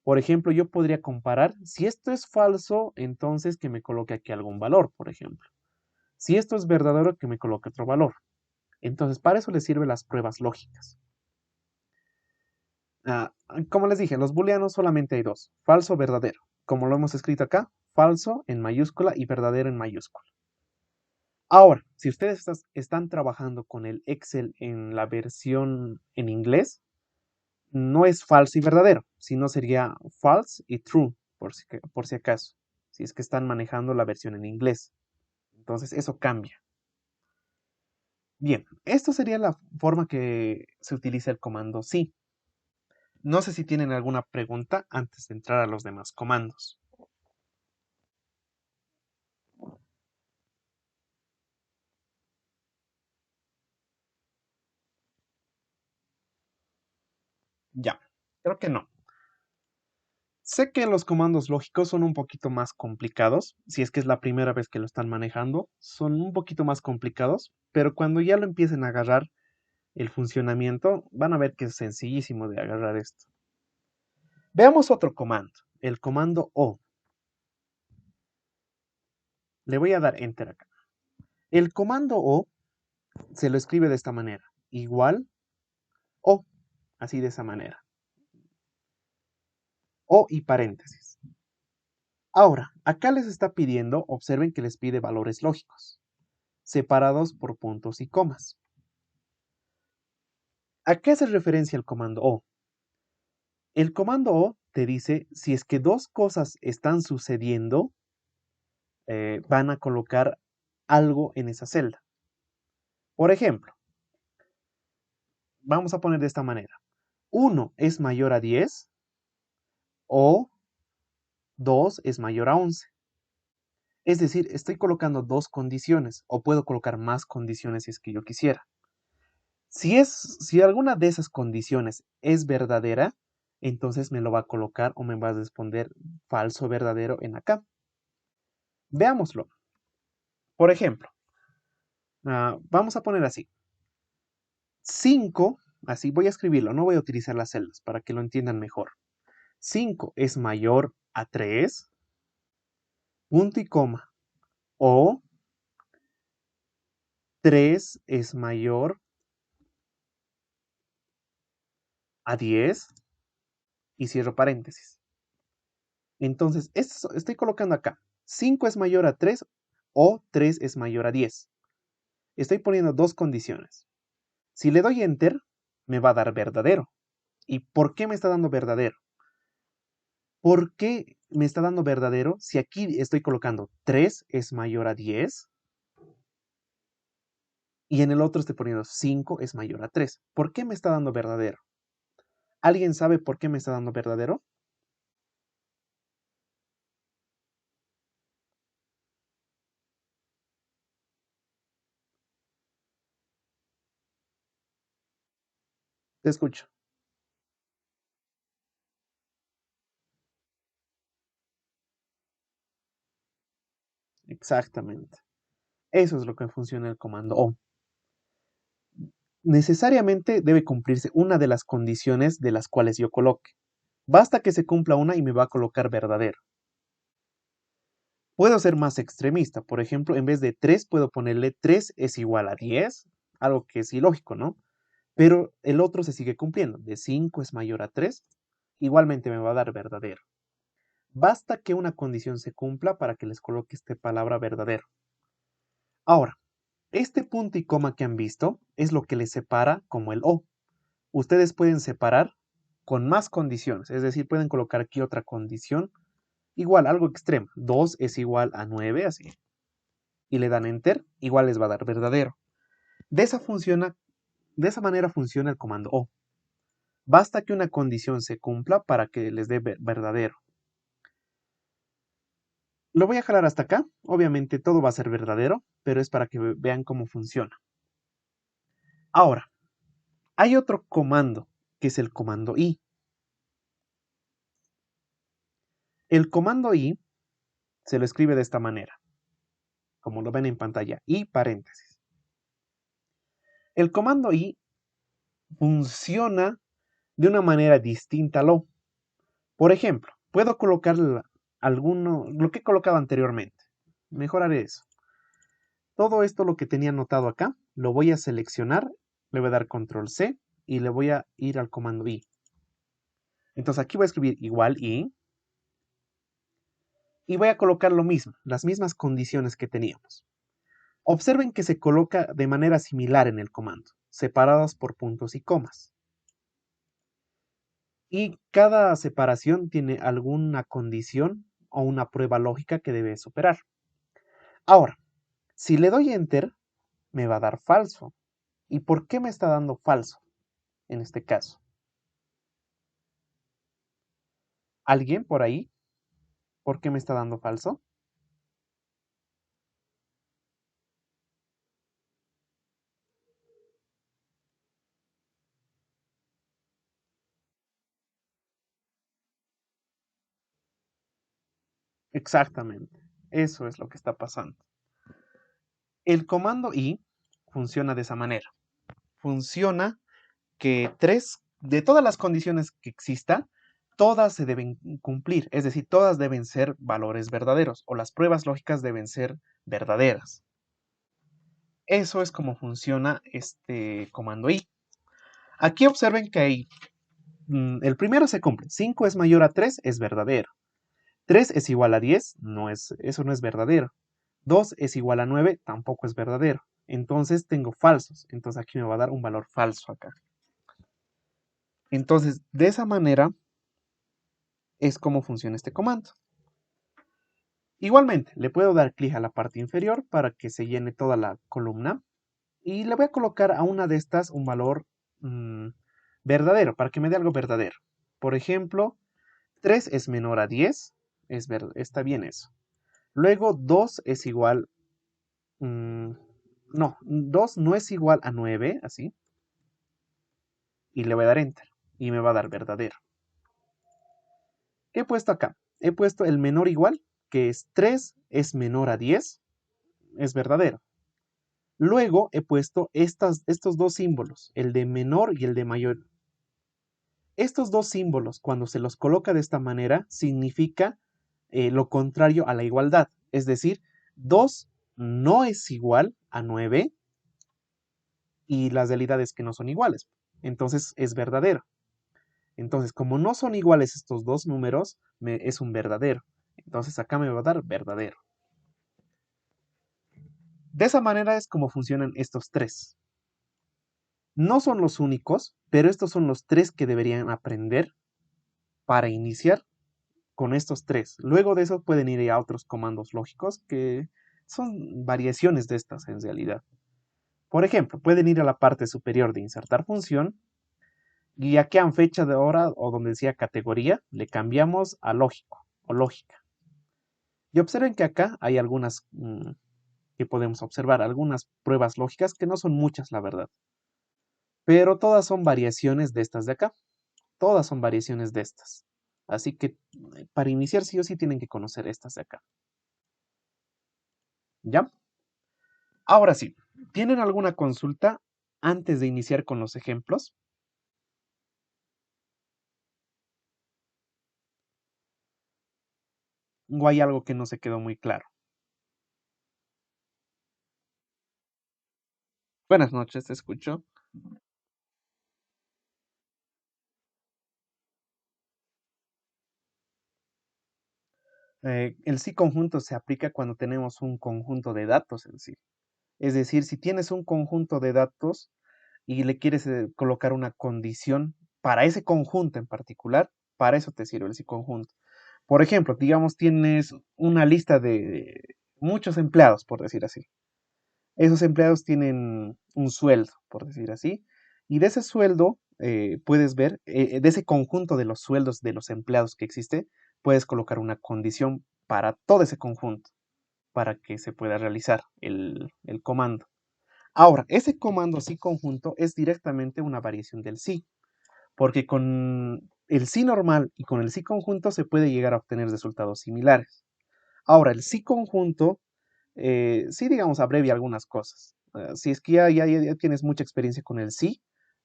Por ejemplo, yo podría comparar, si esto es falso, entonces que me coloque aquí algún valor, por ejemplo. Si esto es verdadero, que me coloque otro valor. Entonces, para eso les sirven las pruebas lógicas. Como les dije, los booleanos solamente hay dos, falso o verdadero. Como lo hemos escrito acá, falso en mayúscula y verdadero en mayúscula. Ahora, si ustedes están trabajando con el Excel en la versión en inglés, no es falso y verdadero, sino sería false y true, por si acaso, si es que están manejando la versión en inglés. Entonces eso cambia. Bien, esto sería la forma que se utiliza el comando sí. No sé si tienen alguna pregunta antes de entrar a los demás comandos. Ya, creo que no. Sé que los comandos lógicos son un poquito más complicados, si es que es la primera vez que lo están manejando, son un poquito más complicados, pero cuando ya lo empiecen a agarrar el funcionamiento, van a ver que es sencillísimo de agarrar esto. Veamos otro comando, el comando O. Le voy a dar Enter acá. El comando O se lo escribe de esta manera, igual O, así de esa manera. O y paréntesis. Ahora, acá les está pidiendo, observen que les pide valores lógicos, separados por puntos y comas. ¿A qué hace referencia el comando O? El comando O te dice si es que dos cosas están sucediendo, van a colocar algo en esa celda. Por ejemplo, vamos a poner de esta manera. 1 es mayor a 10 o 2 es mayor a 11. Es decir, estoy colocando dos condiciones o puedo colocar más condiciones si es que yo quisiera. Si alguna de esas condiciones es verdadera, entonces me lo va a colocar o me va a responder falso o verdadero en acá. Veámoslo. Por ejemplo, vamos a poner así. 5, así voy a escribirlo, no voy a utilizar las celdas para que lo entiendan mejor. 5 es mayor a 3, punto y coma, o 3 es mayor a 10 y cierro paréntesis. Entonces, estoy colocando acá. 5 es mayor a 3 o 3 es mayor a 10. Estoy poniendo dos condiciones. Si le doy Enter, me va a dar verdadero. ¿Y por qué me está dando verdadero? ¿Por qué me está dando verdadero si aquí estoy colocando 3 es mayor a 10 y en el otro estoy poniendo 5 es mayor a 3? ¿Por qué me está dando verdadero? ¿Alguien sabe por qué me está dando verdadero? Te escucho. Exactamente. Eso es lo que funciona el comando O. Necesariamente debe cumplirse una de las condiciones de las cuales yo coloque. Basta que se cumpla una y me va a colocar verdadero. Puedo ser más extremista, por ejemplo, en vez de 3 puedo ponerle 3 es igual a 10, algo que es ilógico, ¿no? Pero el otro se sigue cumpliendo, de 5 es mayor a 3, igualmente me va a dar verdadero. Basta que una condición se cumpla para que les coloque esta palabra verdadero. Ahora, este punto y coma que han visto es lo que les separa como el O. Ustedes pueden separar con más condiciones, es decir, pueden colocar aquí otra condición, igual, algo extremo, 2 es igual a 9, así, y le dan Enter, igual les va a dar verdadero. De esa manera funciona el comando O. Basta que una condición se cumpla para que les dé verdadero. Lo voy a jalar hasta acá, obviamente todo va a ser verdadero, pero es para que vean cómo funciona. Ahora, hay otro comando, que es el comando I. El comando I se lo escribe de esta manera, como lo ven en pantalla, I paréntesis. El comando I funciona de una manera distinta al O. Por ejemplo, puedo colocar lo que he colocado anteriormente. Mejor haré eso. Todo esto lo que tenía anotado acá, lo voy a seleccionar, le voy a dar control C y le voy a ir al comando I. Entonces aquí voy a escribir igual I y voy a colocar lo mismo, las mismas condiciones que teníamos. Observen que se coloca de manera similar en el comando, separados por puntos y comas. Y cada separación tiene alguna condición o una prueba lógica que debe superar. Ahora, Si le doy Enter, me va a dar falso. ¿Y por qué me está dando falso en este caso? ¿Alguien por ahí? ¿Por qué me está dando falso? Exactamente. Eso es lo que está pasando. El comando I funciona de esa manera. Funciona que de todas las condiciones que existan, todas se deben cumplir, es decir, todas deben ser valores verdaderos o las pruebas lógicas deben ser verdaderas. Eso es como funciona este comando I. Aquí observen que el primero se cumple. 5 es mayor a 3 es verdadero. 3 es igual a 10, eso no es verdadero. 2 es igual a 9, tampoco es verdadero. Entonces tengo falsos. Entonces aquí me va a dar un valor falso acá. Entonces, de esa manera es como funciona este comando. Igualmente, le puedo dar clic a la parte inferior para que se llene toda la columna. Y le voy a colocar a una de estas un valor verdadero, para que me dé algo verdadero. Por ejemplo, 3 es menor a 10, está bien eso. Luego 2 es igual, no, 2 no es igual a 9, así. Y le voy a dar Enter, y me va a dar verdadero. ¿Qué he puesto acá? He puesto el menor igual, que es 3 es menor a 10, es verdadero. Luego he puesto estos dos símbolos, el de menor y el de mayor. Estos dos símbolos, cuando se los coloca de esta manera, significa lo contrario a la igualdad. Es decir, 2 no es igual a 9 y las realidades que no son iguales. Entonces es verdadero. Entonces, como no son iguales estos dos números, es un verdadero. Entonces acá me va a dar verdadero. De esa manera es como funcionan estos tres. No son los únicos, pero estos son los tres que deberían aprender para iniciar con estos tres. Luego de eso pueden ir a otros comandos lógicos que son variaciones de estas en realidad. Por ejemplo, pueden ir a la parte superior de insertar función y aquí en fecha de hora o donde decía categoría, le cambiamos a lógico o lógica. Y observen que acá hay algunas que podemos observar, algunas pruebas lógicas que no son muchas, la verdad. Pero todas son variaciones de estas de acá. Todas son variaciones de estas. Así que para iniciar sí o sí tienen que conocer estas de acá. ¿Ya? Ahora sí, ¿tienen alguna consulta antes de iniciar con los ejemplos? ¿O hay algo que no se quedó muy claro? Buenas noches, te escucho. El sí conjunto se aplica cuando tenemos un conjunto de datos en sí. Es decir, si tienes un conjunto de datos y le quieres colocar una condición para ese conjunto en particular, para eso te sirve el sí conjunto. Por ejemplo, digamos, tienes una lista de muchos empleados, por decir así. Esos empleados tienen un sueldo, por decir así, y de ese sueldo puedes ver, de ese conjunto de los sueldos de los empleados que existe, puedes colocar una condición para todo ese conjunto, para que se pueda realizar el comando. Ahora, ese comando sí conjunto es directamente una variación del sí, porque con el sí normal y con el sí conjunto se puede llegar a obtener resultados similares. Ahora, el sí conjunto, sí, digamos, abrevia algunas cosas. Si es que ya tienes mucha experiencia con el sí,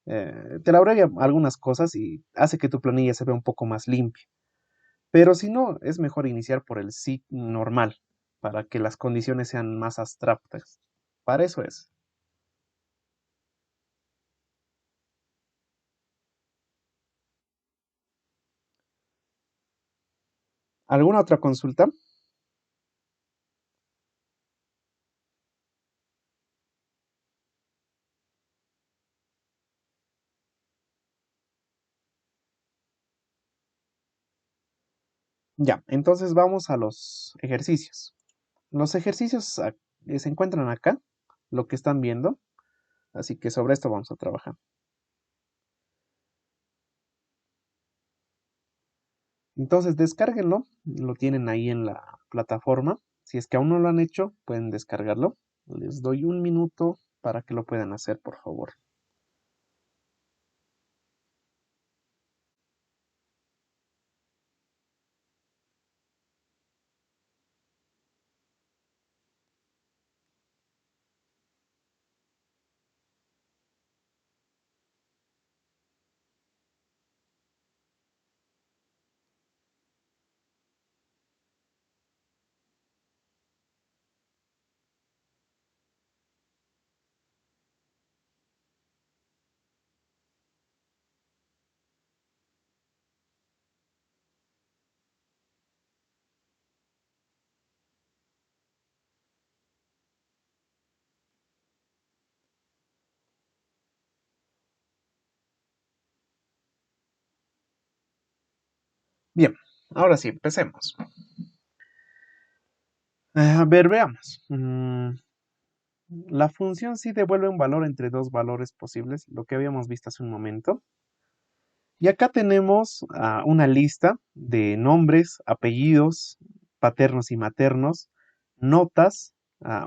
te la abrevia algunas cosas y hace que tu planilla se vea un poco más limpia. Pero si no, es mejor iniciar por el sí normal, para que las condiciones sean más abstractas. Para eso es. ¿Alguna otra consulta? Ya, entonces vamos a los ejercicios. Los ejercicios se encuentran acá, lo que están viendo. Así que sobre esto vamos a trabajar. Entonces descárguenlo, lo tienen ahí en la plataforma. Si es que aún no lo han hecho, pueden descargarlo. Les doy un minuto para que lo puedan hacer, por favor. Bien, ahora sí, empecemos. A ver, veamos. La función sí devuelve un valor entre dos valores posibles, lo que habíamos visto hace un momento. Y acá tenemos una lista de nombres, apellidos, paternos y maternos, notas,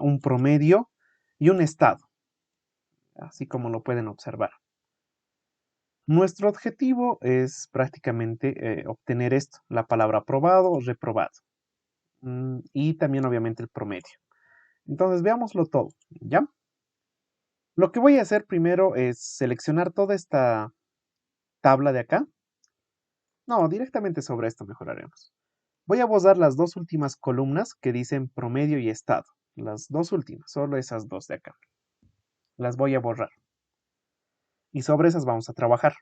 un promedio y un estado, así como lo pueden observar. Nuestro objetivo es prácticamente obtener esto, la palabra aprobado o reprobado, y también obviamente el promedio. Entonces veámoslo todo, ¿ya? Lo que voy a hacer primero es seleccionar toda esta tabla de acá. No, directamente sobre esto mejoraremos. Voy a borrar las dos últimas columnas que dicen promedio y estado. Las dos últimas, solo esas dos de acá. Las voy a borrar. Y sobre esas vamos a trabajar.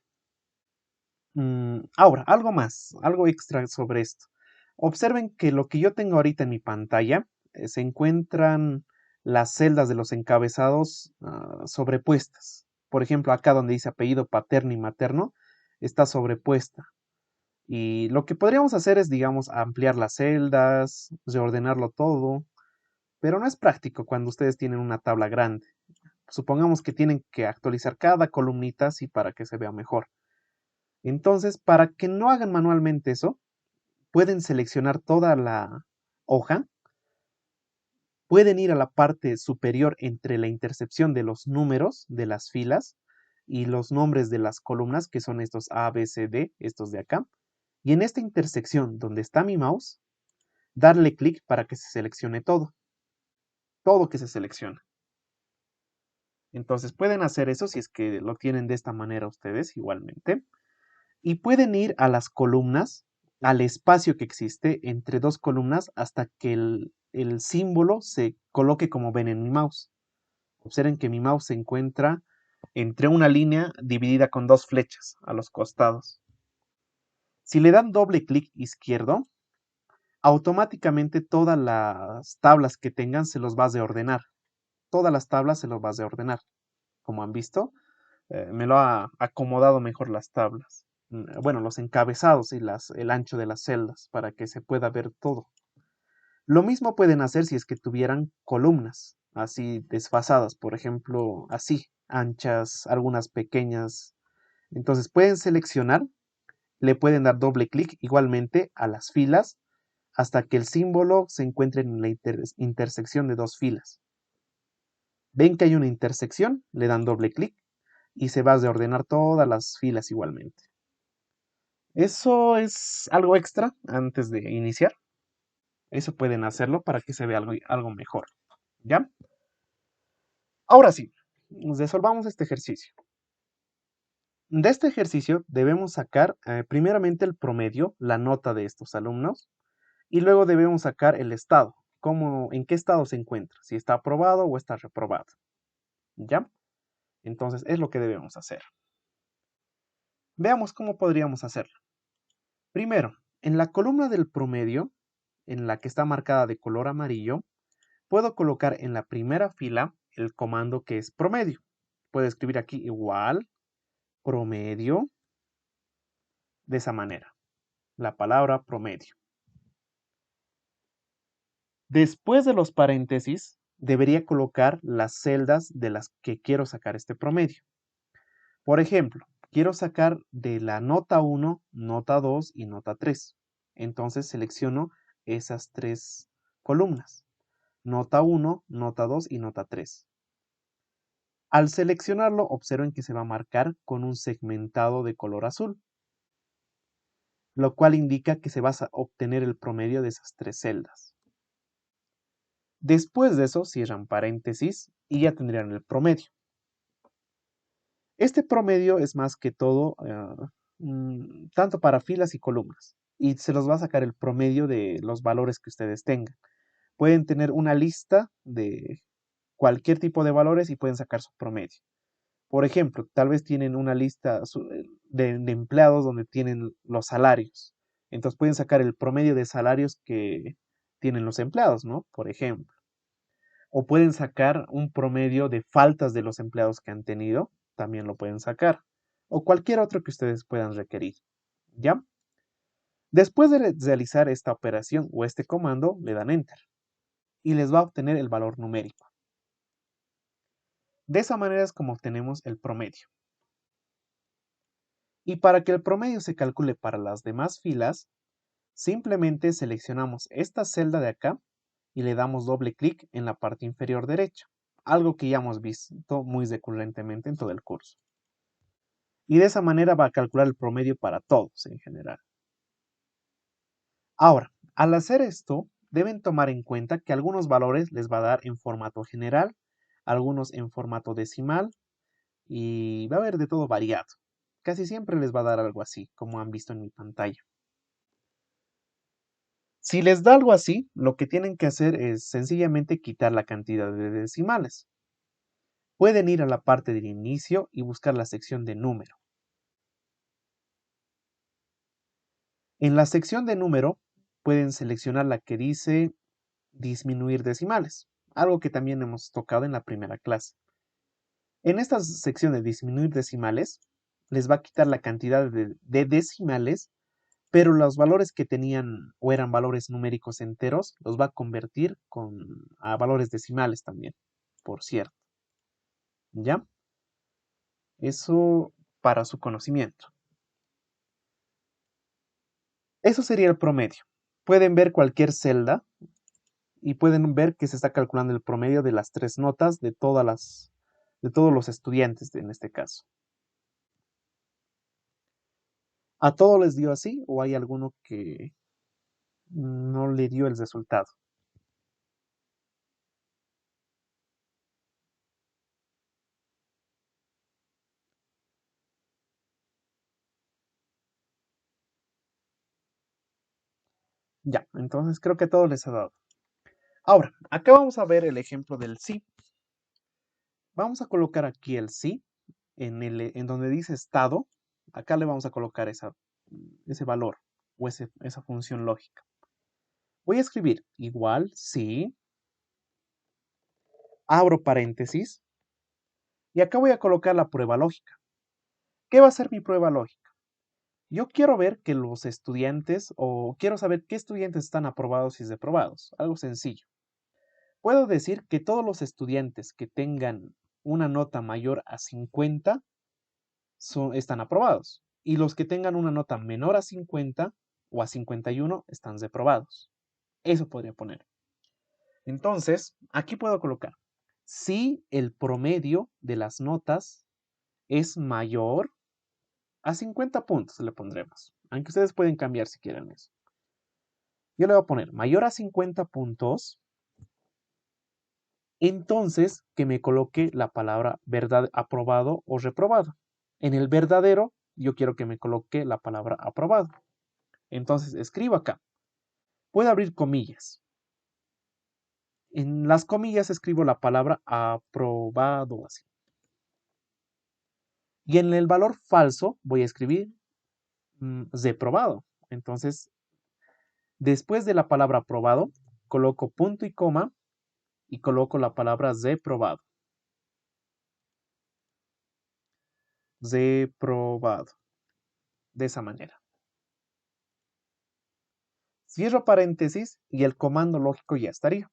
Ahora, algo más, algo extra sobre esto. Observen que lo que yo tengo ahorita en mi pantalla se encuentran las celdas de los encabezados sobrepuestas. Por ejemplo, acá donde dice apellido paterno y materno, está sobrepuesta. Y lo que podríamos hacer es, digamos, ampliar las celdas, reordenarlo todo, pero no es práctico cuando ustedes tienen una tabla grande. Supongamos que tienen que actualizar cada columnita así para que se vea mejor. Entonces, para que no hagan manualmente eso, pueden seleccionar toda la hoja, pueden ir a la parte superior entre la intercepción de los números de las filas y los nombres de las columnas, que son estos A, B, C, D, estos de acá. Y en esta intersección donde está mi mouse, darle clic para que se seleccione todo que se selecciona. Entonces pueden hacer eso si es que lo tienen de esta manera ustedes igualmente. Y pueden ir a las columnas, al espacio que existe entre dos columnas hasta que el símbolo se coloque como ven en mi mouse. Observen que mi mouse se encuentra entre una línea dividida con dos flechas a los costados. Si le dan doble clic izquierdo, automáticamente todas las tablas que tengan se los vas a ordenar. Todas las tablas se los vas a ordenar. Como han visto, me lo ha acomodado mejor las tablas. Bueno, los encabezados y el ancho de las celdas para que se pueda ver todo. Lo mismo pueden hacer si es que tuvieran columnas así desfasadas, por ejemplo, así, anchas, algunas pequeñas. Entonces pueden seleccionar, le pueden dar doble clic igualmente a las filas hasta que el símbolo se encuentre en la intersección de dos filas. Ven que hay una intersección, le dan doble clic y se va a reordenar todas las filas igualmente. Eso es algo extra antes de iniciar. Eso pueden hacerlo para que se vea algo mejor. ¿Ya? Ahora sí, resolvamos este ejercicio. De este ejercicio debemos sacar primeramente el promedio, la nota de estos alumnos, y luego debemos sacar el estado, en qué estado se encuentra, si está aprobado o está reprobado. ¿Ya? Entonces es lo que debemos hacer. Veamos cómo podríamos hacerlo. Primero, en la columna del promedio, en la que está marcada de color amarillo, puedo colocar en la primera fila el comando que es promedio. Puedo escribir aquí igual, promedio, de esa manera. La palabra promedio. Después de los paréntesis, debería colocar las celdas de las que quiero sacar este promedio. Por ejemplo, quiero sacar de la nota 1, nota 2 y nota 3. Entonces selecciono esas tres columnas. Nota 1, nota 2 y nota 3. Al seleccionarlo, observen que se va a marcar con un segmentado de color azul, lo cual indica que se va a obtener el promedio de esas tres celdas. Después de eso, cierran paréntesis y ya tendrían el promedio. Este promedio es más que todo tanto para filas y columnas, y se los va a sacar el promedio de los valores que ustedes tengan. Pueden tener una lista de cualquier tipo de valores y pueden sacar su promedio. Por ejemplo, tal vez tienen una lista de empleados donde tienen los salarios. Entonces pueden sacar el promedio de salarios que tienen los empleados, ¿no? Por ejemplo. O pueden sacar un promedio de faltas de los empleados que han tenido, también lo pueden sacar. O cualquier otro que ustedes puedan requerir. ¿Ya? Después de realizar esta operación o este comando, le dan Enter. Y les va a obtener el valor numérico. De esa manera es como obtenemos el promedio. Y para que el promedio se calcule para las demás filas, simplemente seleccionamos esta celda de acá y le damos doble clic en la parte inferior derecha, algo que ya hemos visto muy recurrentemente en todo el curso. Y de esa manera va a calcular el promedio para todos en general. Ahora, al hacer esto, deben tomar en cuenta que algunos valores les va a dar en formato general, algunos en formato decimal y va a haber de todo variado. Casi siempre les va a dar algo así, como han visto en mi pantalla. Si les da algo así, lo que tienen que hacer es sencillamente quitar la cantidad de decimales. Pueden ir a la parte del inicio y buscar la sección de número. En la sección de número pueden seleccionar la que dice disminuir decimales, algo que también hemos tocado en la primera clase. En esta sección de disminuir decimales, les va a quitar la cantidad de decimales, pero los valores que tenían o eran valores numéricos enteros, los va a convertir a valores decimales también, por cierto. ¿Ya? Eso para su conocimiento. Eso sería el promedio. Pueden ver cualquier celda y pueden ver que se está calculando el promedio de las tres notas de todos los estudiantes en este caso. ¿A todos les dio así o hay alguno que no le dio el resultado? Ya, entonces creo que a todos les ha dado. Ahora, acá vamos a ver el ejemplo del sí. Vamos a colocar aquí el sí en donde dice estado. Acá le vamos a colocar ese valor o esa función lógica. Voy a escribir igual sí, abro paréntesis y acá voy a colocar la prueba lógica. ¿Qué va a ser mi prueba lógica? Yo quiero ver que los estudiantes o quiero saber qué estudiantes están aprobados y desaprobados. Algo sencillo. Puedo decir que todos los estudiantes que tengan una nota mayor a 50 están aprobados y los que tengan una nota menor a 50 o a 51 están reprobados. Eso podría poner. Entonces, aquí puedo colocar si el promedio de las notas es mayor a 50 puntos, le pondremos. Aunque ustedes pueden cambiar si quieren eso. Yo le voy a poner mayor a 50 puntos. Entonces, que me coloque la palabra verdad, aprobado o reprobado. En el verdadero, yo quiero que me coloque la palabra aprobado. Entonces, escribo acá. Puedo abrir comillas. En las comillas escribo la palabra aprobado así. Y en el valor falso voy a escribir reprobado. Entonces, después de la palabra aprobado, coloco punto y coma y coloco la palabra reprobado. Reprobado. De esa manera. Cierro paréntesis y el comando lógico ya estaría.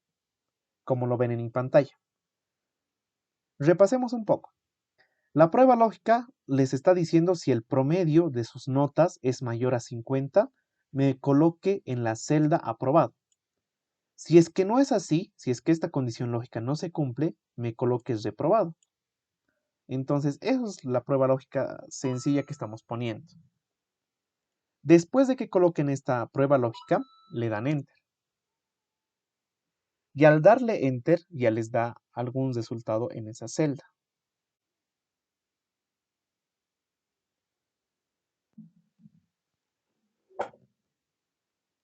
como lo ven en mi pantalla. Repasemos un poco. La prueba lógica les está diciendo si el promedio de sus notas es mayor a 50, me coloque en la celda aprobado. Si es que no es así, si es que esta condición lógica no se cumple, me coloque reprobado. Entonces, esa es la prueba lógica sencilla que estamos poniendo. Después de que coloquen esta prueba lógica, le dan Enter. Y al darle Enter, ya les da algún resultado en esa celda.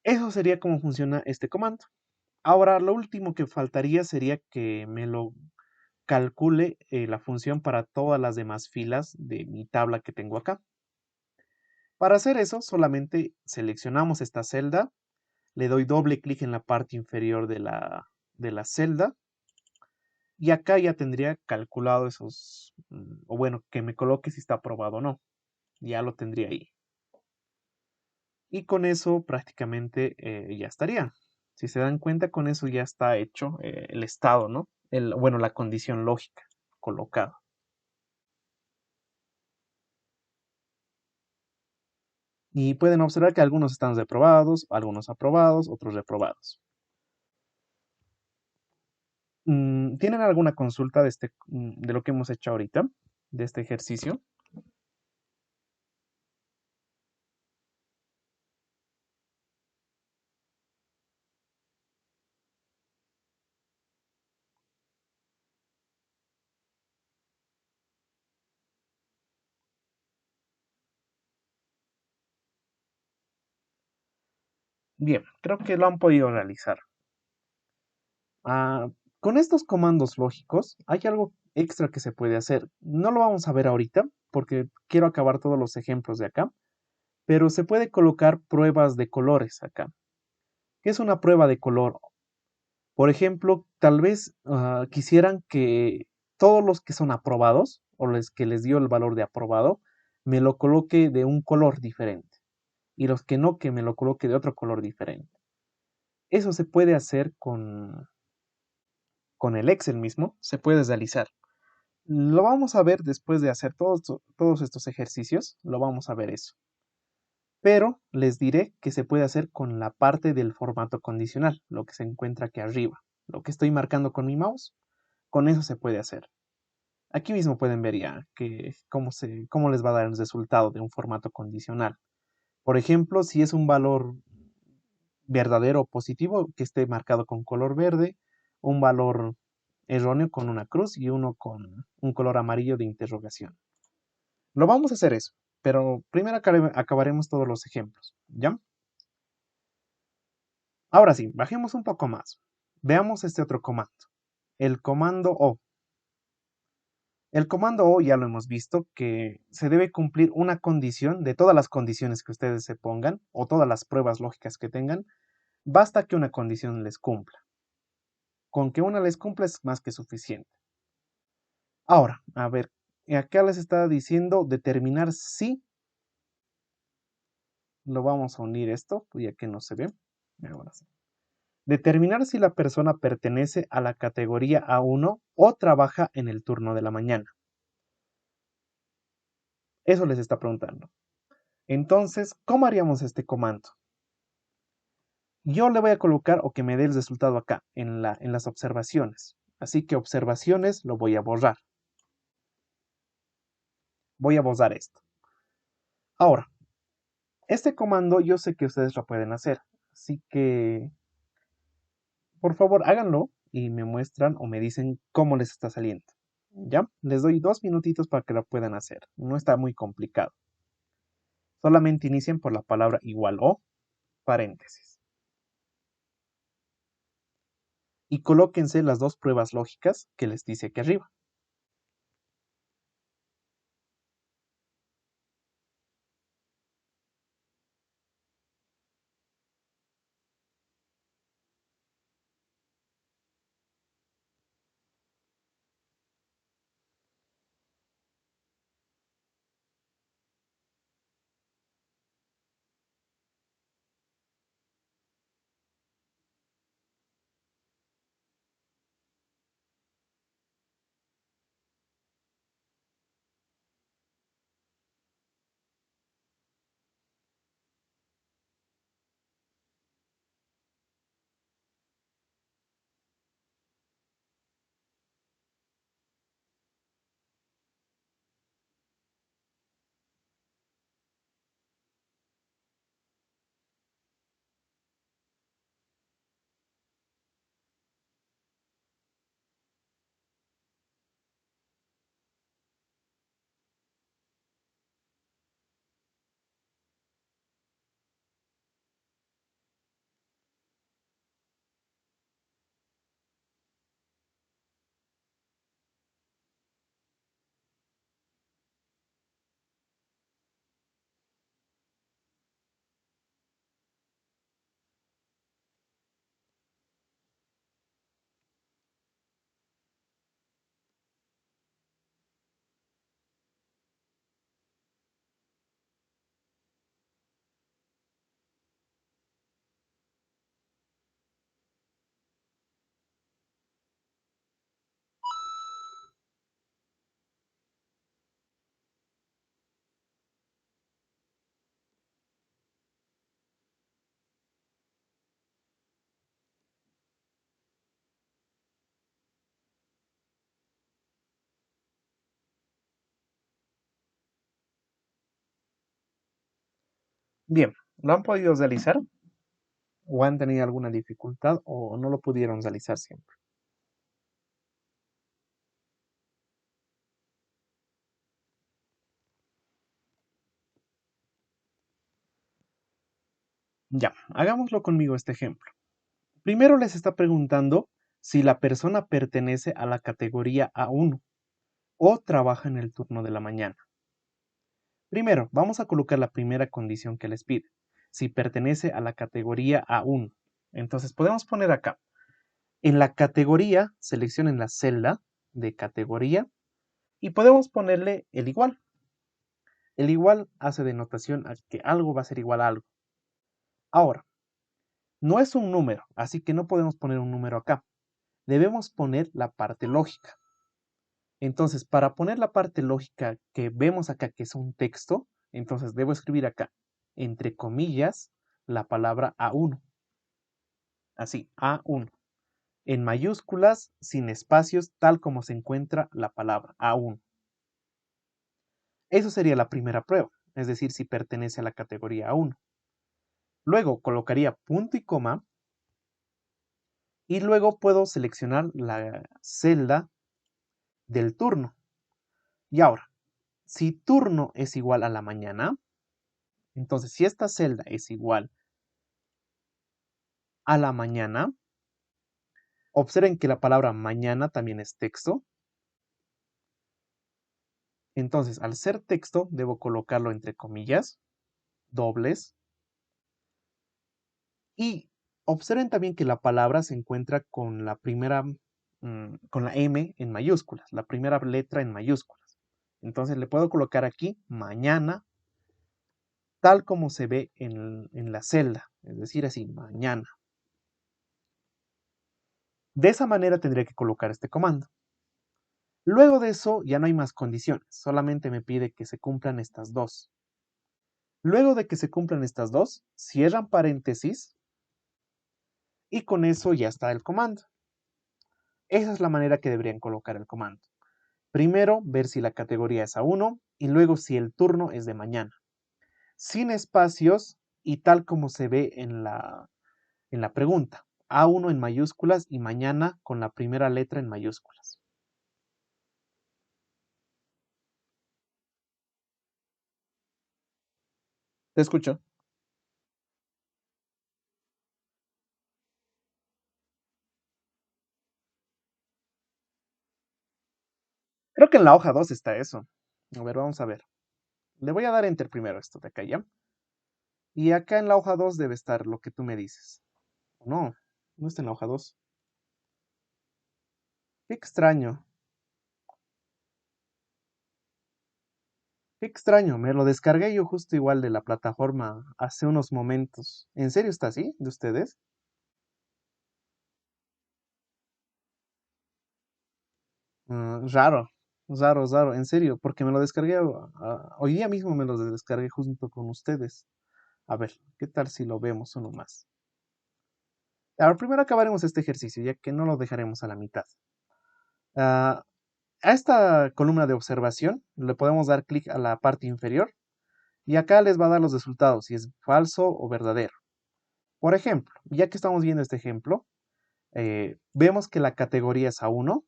Eso sería como funciona este comando. Ahora, lo último que faltaría sería que me lo calcule la función para todas las demás filas de mi tabla que tengo acá. Para hacer eso, solamente seleccionamos esta celda, le doy doble clic en la parte inferior de la celda y acá ya tendría calculado esos, o bueno, que me coloque si está aprobado o no. Ya lo tendría ahí. Y con eso prácticamente ya estaría. Si se dan cuenta, con eso ya está hecho el estado, ¿no? Bueno, la condición lógica colocada. Y pueden observar que algunos están reprobados, algunos aprobados, otros reprobados. ¿Tienen alguna consulta de lo que hemos hecho ahorita, de este ejercicio? Bien, creo que lo han podido realizar. Ah, con estos comandos lógicos hay algo extra que se puede hacer. No lo vamos a ver ahorita porque quiero acabar todos los ejemplos de acá, pero se puede colocar pruebas de colores acá. ¿Qué es una prueba de color? Por ejemplo, tal vez quisieran que todos los que son aprobados o los que les dio el valor de aprobado, me lo coloque de un color diferente y los que no, que me lo coloque de otro color diferente. Eso se puede hacer con el Excel mismo, se puede realizar. Lo vamos a ver después de hacer todos estos ejercicios, lo vamos a ver eso. Pero les diré que se puede hacer con la parte del formato condicional, lo que se encuentra aquí arriba. Lo que estoy marcando con mi mouse, con eso se puede hacer. Aquí mismo pueden ver ya cómo les va a dar el resultado de un formato condicional. Por ejemplo, si es un valor verdadero o positivo, que esté marcado con color verde, un valor erróneo con una cruz y uno con un color amarillo de interrogación. Lo vamos a hacer eso, pero primero acabaremos todos los ejemplos, ¿ya? Ahora sí, bajemos un poco más. Veamos este otro comando, el comando O. El comando O ya lo hemos visto que se debe cumplir una condición de todas las condiciones que ustedes se pongan o todas las pruebas lógicas que tengan, basta que una condición les cumpla. Con que una les cumpla es más que suficiente. Ahora, a ver, acá les está diciendo determinar si, lo vamos a unir esto, ya que no se ve. Ahora sí. Determinar si la persona pertenece a la categoría A1 o trabaja en el turno de la mañana. Eso les está preguntando. Entonces, ¿cómo haríamos este comando? Yo le voy a colocar o que me dé el resultado acá, en las observaciones. Así que observaciones lo voy a borrar. Voy a borrar esto. Ahora, este comando yo sé que ustedes lo pueden hacer. Así que, por favor, háganlo y me muestran o me dicen cómo les está saliendo. ¿Ya? Les doy 2 minutitos para que lo puedan hacer. No está muy complicado. Solamente inicien por la palabra igual o paréntesis. Y colóquense las dos pruebas lógicas que les dice aquí arriba. Bien, ¿lo han podido realizar? ¿O han tenido alguna dificultad o no lo pudieron realizar siempre? Ya, hagámoslo conmigo este ejemplo. Primero les está preguntando si la persona pertenece a la categoría A1 o trabaja en el turno de la mañana. Primero, vamos a colocar la primera condición que les pide, si pertenece a la categoría A1. Entonces podemos poner acá, en la categoría, seleccionen la celda de categoría y podemos ponerle el igual. El igual hace denotación a que algo va a ser igual a algo. Ahora, no es un número, así que no podemos poner un número acá. Debemos poner la parte lógica. Entonces, para poner la parte lógica que vemos acá, que es un texto, entonces debo escribir acá, entre comillas, la palabra A1. Así, A1. En mayúsculas, sin espacios, tal como se encuentra la palabra A1. Eso sería la primera prueba, es decir, si pertenece a la categoría A1. Luego colocaría punto y coma, y luego puedo seleccionar la celda del turno. Y ahora, si turno es igual a la mañana, entonces si esta celda es igual a la mañana, observen que la palabra mañana también es texto. Entonces, al ser texto, debo colocarlo entre comillas, dobles. Y observen también que la palabra se encuentra con la primera, con la M en mayúsculas, la primera letra en mayúsculas. Entonces le puedo colocar aquí mañana, tal como se ve en la celda, es decir, así, mañana. De esa manera tendría que colocar este comando. Luego de eso ya no hay más condiciones, solamente me pide que se cumplan estas dos. Luego de que se cumplan estas dos, cierran paréntesis y con eso ya está el comando. Esa es la manera que deberían colocar el comando. Primero, ver si la categoría es A1 y luego si el turno es de mañana. Sin espacios y tal como se ve en la pregunta. A1 en mayúsculas y mañana con la primera letra en mayúsculas. Te escucho. Creo que en la hoja 2 está eso. A ver, vamos a ver. Le voy a dar enter primero esto de acá ya. Y acá en la hoja 2 debe estar lo que tú me dices. No, no está en la hoja 2. Qué extraño. Qué extraño. Me lo descargué yo justo igual de la plataforma hace unos momentos. ¿En serio está así de ustedes? Raro, raro, raro, en serio, porque me lo descargué, hoy día mismo me lo descargué junto con ustedes. A ver, ¿qué tal si lo vemos uno más? Ahora, primero acabaremos este ejercicio, ya que no lo dejaremos a la mitad. Ah, a esta columna de observación le podemos dar clic a la parte inferior y acá les va a dar los resultados, si es falso o verdadero. Por ejemplo, ya que estamos viendo este ejemplo, vemos que la categoría es A1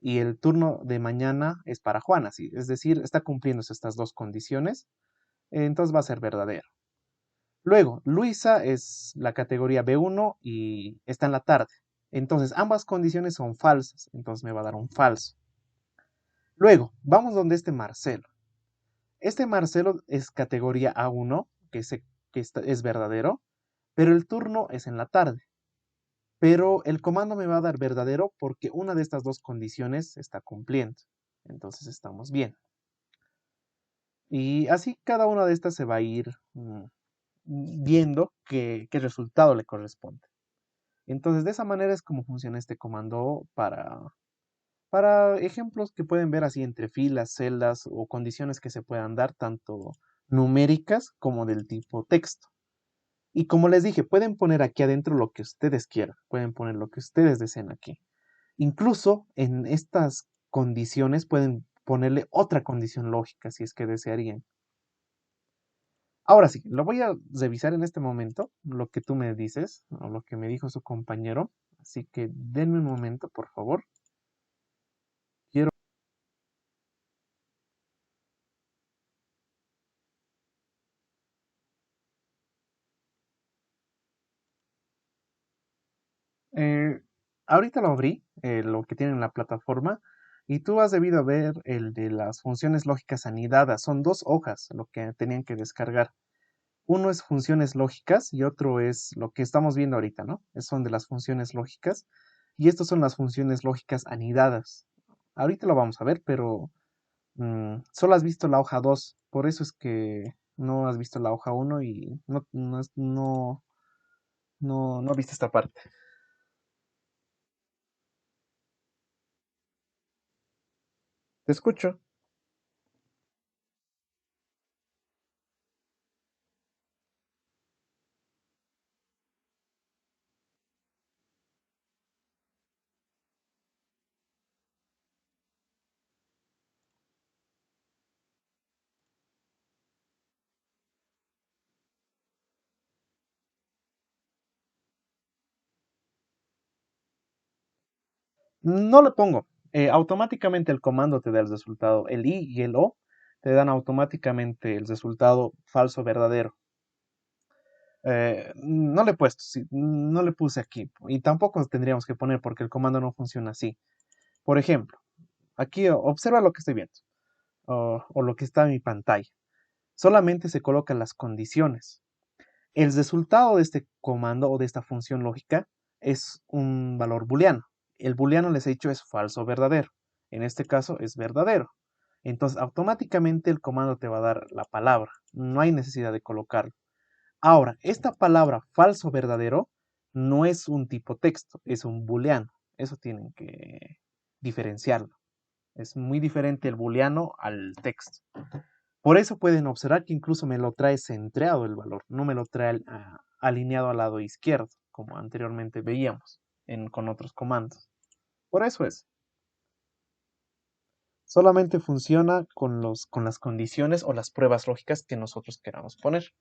y el turno de mañana es para Juana, ¿sí? Es decir, está cumpliéndose estas dos condiciones, entonces va a ser verdadero. Luego, Luisa es la categoría B1 y está en la tarde. Entonces, ambas condiciones son falsas, entonces me va a dar un falso. Luego, vamos donde este Marcelo. Este Marcelo es categoría A1, es verdadero, pero el turno es en la tarde. Pero el comando me va a dar verdadero porque una de estas dos condiciones se está cumpliendo. Entonces estamos bien. Y así cada una de estas se va a ir viendo qué resultado le corresponde. Entonces, de esa manera es como funciona este comando para ejemplos que pueden ver así entre filas, celdas o condiciones que se puedan dar, tanto numéricas como del tipo texto. Y como les dije, pueden poner aquí adentro lo que ustedes quieran, pueden poner lo que ustedes deseen aquí. Incluso en estas condiciones pueden ponerle otra condición lógica si es que desearían. Ahora sí, lo voy a revisar en este momento, lo que tú me dices, o lo que me dijo su compañero. Así que denme un momento, por favor. Quiero... eh, ahorita lo abrí, lo que tiene en la plataforma, y tú has debido ver el de las funciones lógicas anidadas. Son dos hojas lo que tenían que descargar. Uno es funciones lógicas y otro es lo que estamos viendo ahorita, ¿no? Son de las funciones lógicas. Y estas son las funciones lógicas anidadas. Ahorita lo vamos a ver, pero solo has visto la hoja 2. Por eso es que no has visto la hoja uno y no viste esta parte. Te escucho. No le pongo. Automáticamente el comando te da el resultado. El i y el o te dan automáticamente el resultado falso verdadero. No le he puesto, sí, no le puse aquí. Y tampoco tendríamos que poner porque el comando no funciona así. Por ejemplo, aquí observa lo que estoy viendo o lo que está en mi pantalla. Solamente se colocan las condiciones. El resultado de este comando o de esta función lógica es un valor booleano. El booleano, les he dicho, es falso o verdadero. En este caso es verdadero. Entonces, automáticamente el comando te va a dar la palabra. No hay necesidad de colocarlo. Ahora, esta palabra falso o verdadero no es un tipo texto, es un booleano. Eso tienen que diferenciarlo. Es muy diferente el booleano al texto. Por eso pueden observar que incluso me lo trae centreado el valor, no me lo trae alineado al lado izquierdo, como anteriormente veíamos con otros comandos. Por eso es. Solamente funciona con las condiciones o las pruebas lógicas que nosotros queramos poner.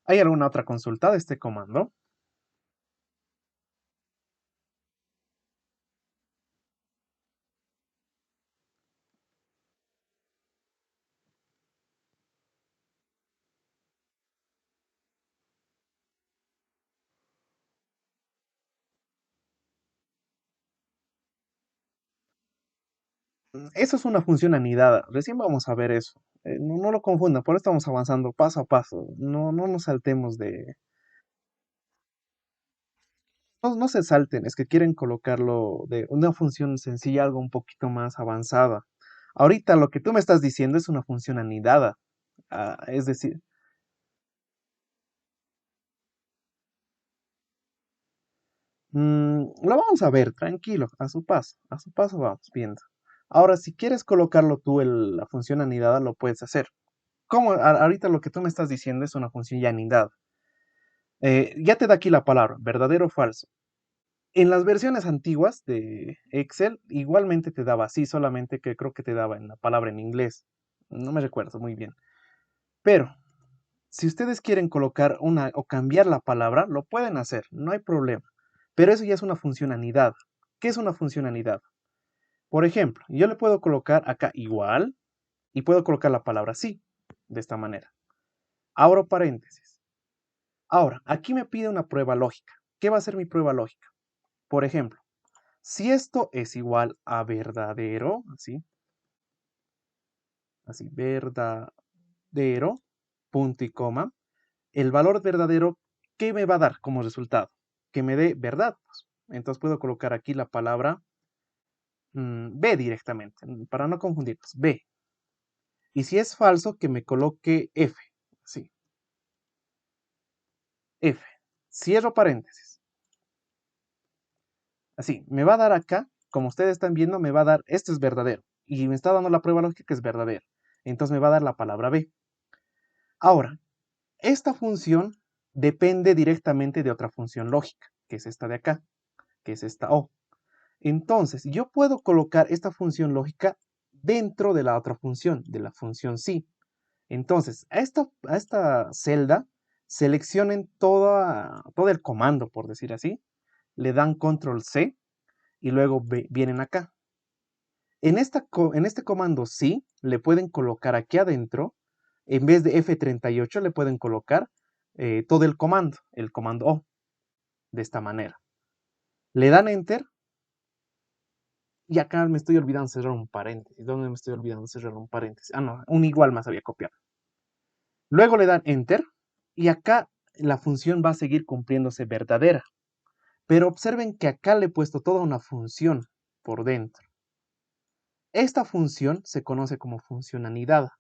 ¿Hay alguna otra consulta de este comando? Eso es una función anidada. Recién vamos a ver eso. No lo confundan, por eso estamos avanzando paso a paso. No nos saltemos de... No se salten, es que quieren colocarlo de una función sencilla a algo un poquito más avanzada. Ahorita lo que tú me estás diciendo es una función anidada. Es decir, lo vamos a ver, tranquilo, a su paso vamos viendo. Ahora, si quieres colocarlo tú, la función anidada, lo puedes hacer. Como ahorita lo que tú me estás diciendo es una función ya anidada. Ya te da aquí la palabra, verdadero o falso. En las versiones antiguas de Excel igualmente te daba así, solamente que creo que te daba en la palabra en inglés. No me recuerdo muy bien. Pero si ustedes quieren colocar una o cambiar la palabra, lo pueden hacer, no hay problema. Pero eso ya es una función anidada. ¿Qué es una función anidada? Por ejemplo, yo le puedo colocar acá igual y puedo colocar la palabra sí, de esta manera. Abro paréntesis. Ahora, aquí me pide una prueba lógica. ¿Qué va a ser mi prueba lógica? Por ejemplo, si esto es igual a verdadero, así, verdadero, punto y coma, el valor verdadero, ¿qué me va a dar como resultado? Que me dé verdad, pues. Entonces puedo colocar aquí la palabra B directamente, para no confundirlos, B. Y si es falso, que me coloque F, así, F. Cierro paréntesis. Así, me va a dar acá, como ustedes están viendo, me va a dar, esto es verdadero. Y me está dando la prueba lógica que es verdadera. Entonces me va a dar la palabra B. Ahora, esta función depende directamente de otra función lógica, que es esta de acá, que es esta O. Entonces, yo puedo colocar esta función lógica dentro de la otra función, de la función sí. Entonces, a esta celda, seleccionen todo el comando, por decir así, le dan control C y luego vienen acá. En este comando sí, le pueden colocar aquí adentro, en vez de F38 le pueden colocar todo el comando O, de esta manera. Le dan Enter y acá me estoy olvidando cerrar un paréntesis. ¿Dónde me estoy olvidando cerrar un paréntesis? Ah, no, un igual más había copiado. Luego le dan Enter y acá la función va a seguir cumpliéndose verdadera. Pero observen que acá le he puesto toda una función por dentro. Esta función se conoce como función anidada.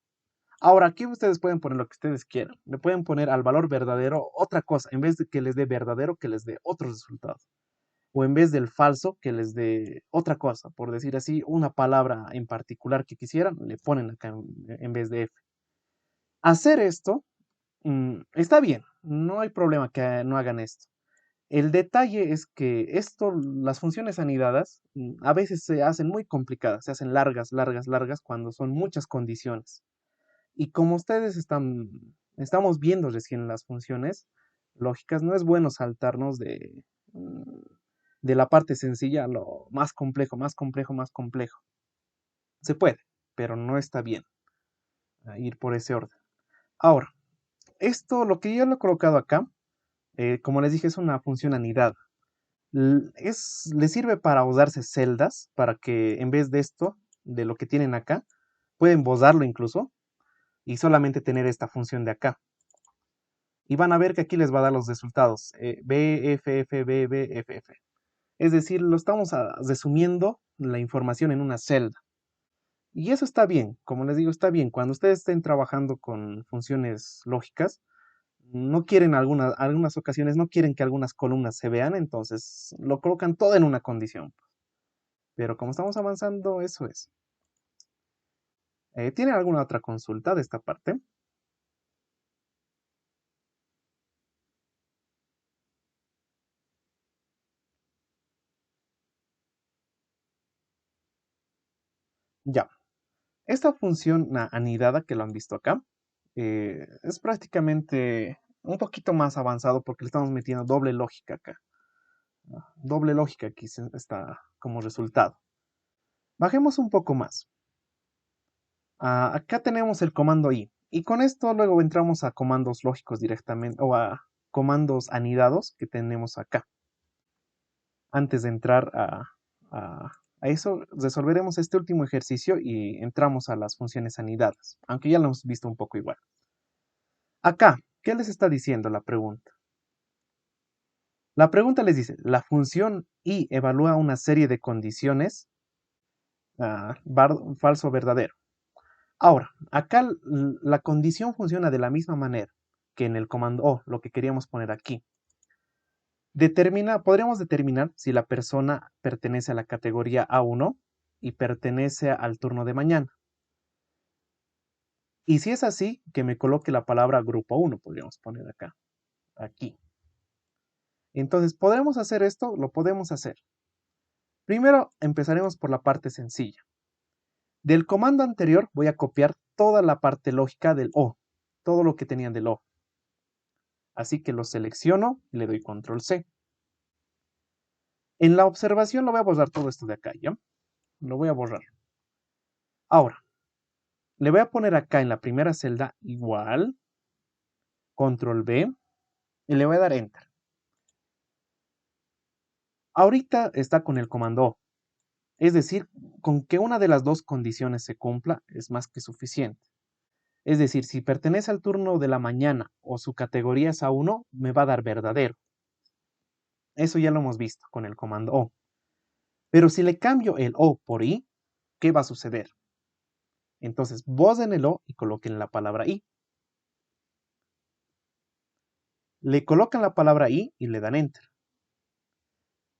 Ahora, aquí ustedes pueden poner lo que ustedes quieran. Le pueden poner al valor verdadero otra cosa. En vez de que les dé verdadero, que les dé otro resultado. O en vez del falso, que les dé otra cosa. Por decir así, una palabra en particular que quisieran, le ponen acá en vez de F. Hacer esto está bien. No hay problema que no hagan esto. El detalle es que las funciones anidadas, a veces se hacen muy complicadas, se hacen largas, largas, largas cuando son muchas condiciones. Y como estamos viendo recién las funciones lógicas, no es bueno saltarnos de la parte sencilla a lo más complejo, más complejo, más complejo. Se puede, pero no está bien ir por ese orden. Ahora, lo que yo lo he colocado acá, como les dije, es una función anidada. Le sirve para usarse celdas, para que en vez de esto, de lo que tienen acá, pueden borrarlo incluso, y solamente tener esta función de acá. Y van a ver que aquí les va a dar los resultados, B, F, F, B, B, F, F. Es decir, lo estamos resumiendo la información en una celda. Y eso está bien, como les digo, está bien. Cuando ustedes estén trabajando con funciones lógicas, no quieren algunas ocasiones, no quieren que algunas columnas se vean, entonces lo colocan todo en una condición. Pero como estamos avanzando, eso es. ¿Tienen alguna otra consulta de esta parte? Ya. Esta función anidada que lo han visto acá es prácticamente un poquito más avanzado porque le estamos metiendo doble lógica acá. Doble lógica aquí está como resultado. Bajemos un poco más. Acá tenemos el comando i. Y con esto luego entramos a comandos lógicos directamente o a comandos anidados que tenemos acá. Antes de entrar a eso, resolveremos este último ejercicio y entramos a las funciones anidadas, aunque ya lo hemos visto un poco igual. Acá, ¿qué les está diciendo la pregunta? La pregunta les dice, la función i evalúa una serie de condiciones, falso o verdadero. Ahora, acá la condición funciona de la misma manera que en el comando O, lo que queríamos poner aquí. Podríamos determinar si la persona pertenece a la categoría A1 y pertenece al turno de mañana. Y si es así, que me coloque la palabra grupo 1, podríamos poner acá, aquí. Entonces, ¿podremos hacer esto? Lo podemos hacer. Primero empezaremos por la parte sencilla. Del comando anterior voy a copiar toda la parte lógica del O, todo lo que tenían del O. Así que lo selecciono y le doy control C. En la observación lo voy a borrar todo esto de acá, ¿ya? Lo voy a borrar. Ahora, le voy a poner acá en la primera celda igual, control B, y le voy a dar Enter. Ahorita está con el comando O. Es decir, con que una de las dos condiciones se cumpla es más que suficiente. Es decir, si pertenece al turno de la mañana o su categoría es A1, me va a dar verdadero. Eso ya lo hemos visto con el comando O. Pero si le cambio el O por I, ¿qué va a suceder? Entonces, borren el O y coloquen la palabra I. Le colocan la palabra I y le dan Enter.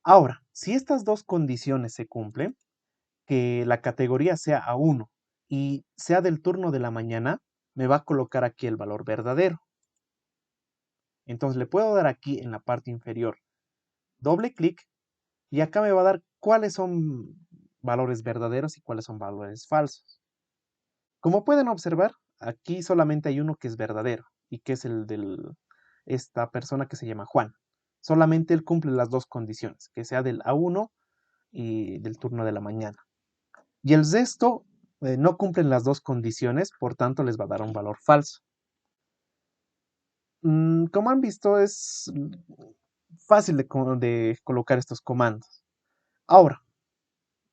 Ahora, si estas dos condiciones se cumplen, que la categoría sea A1 y sea del turno de la mañana, me va a colocar aquí el valor verdadero. Entonces le puedo dar aquí en la parte inferior doble clic y acá me va a dar cuáles son valores verdaderos y cuáles son valores falsos. Como pueden observar, aquí solamente hay uno que es verdadero y que es el de esta persona que se llama Juan. Solamente él cumple las dos condiciones, que sea del A1 y del turno de la mañana. Y el resto no cumplen las dos condiciones, por tanto les va a dar un valor falso. Como han visto, es fácil de colocar estos comandos. Ahora,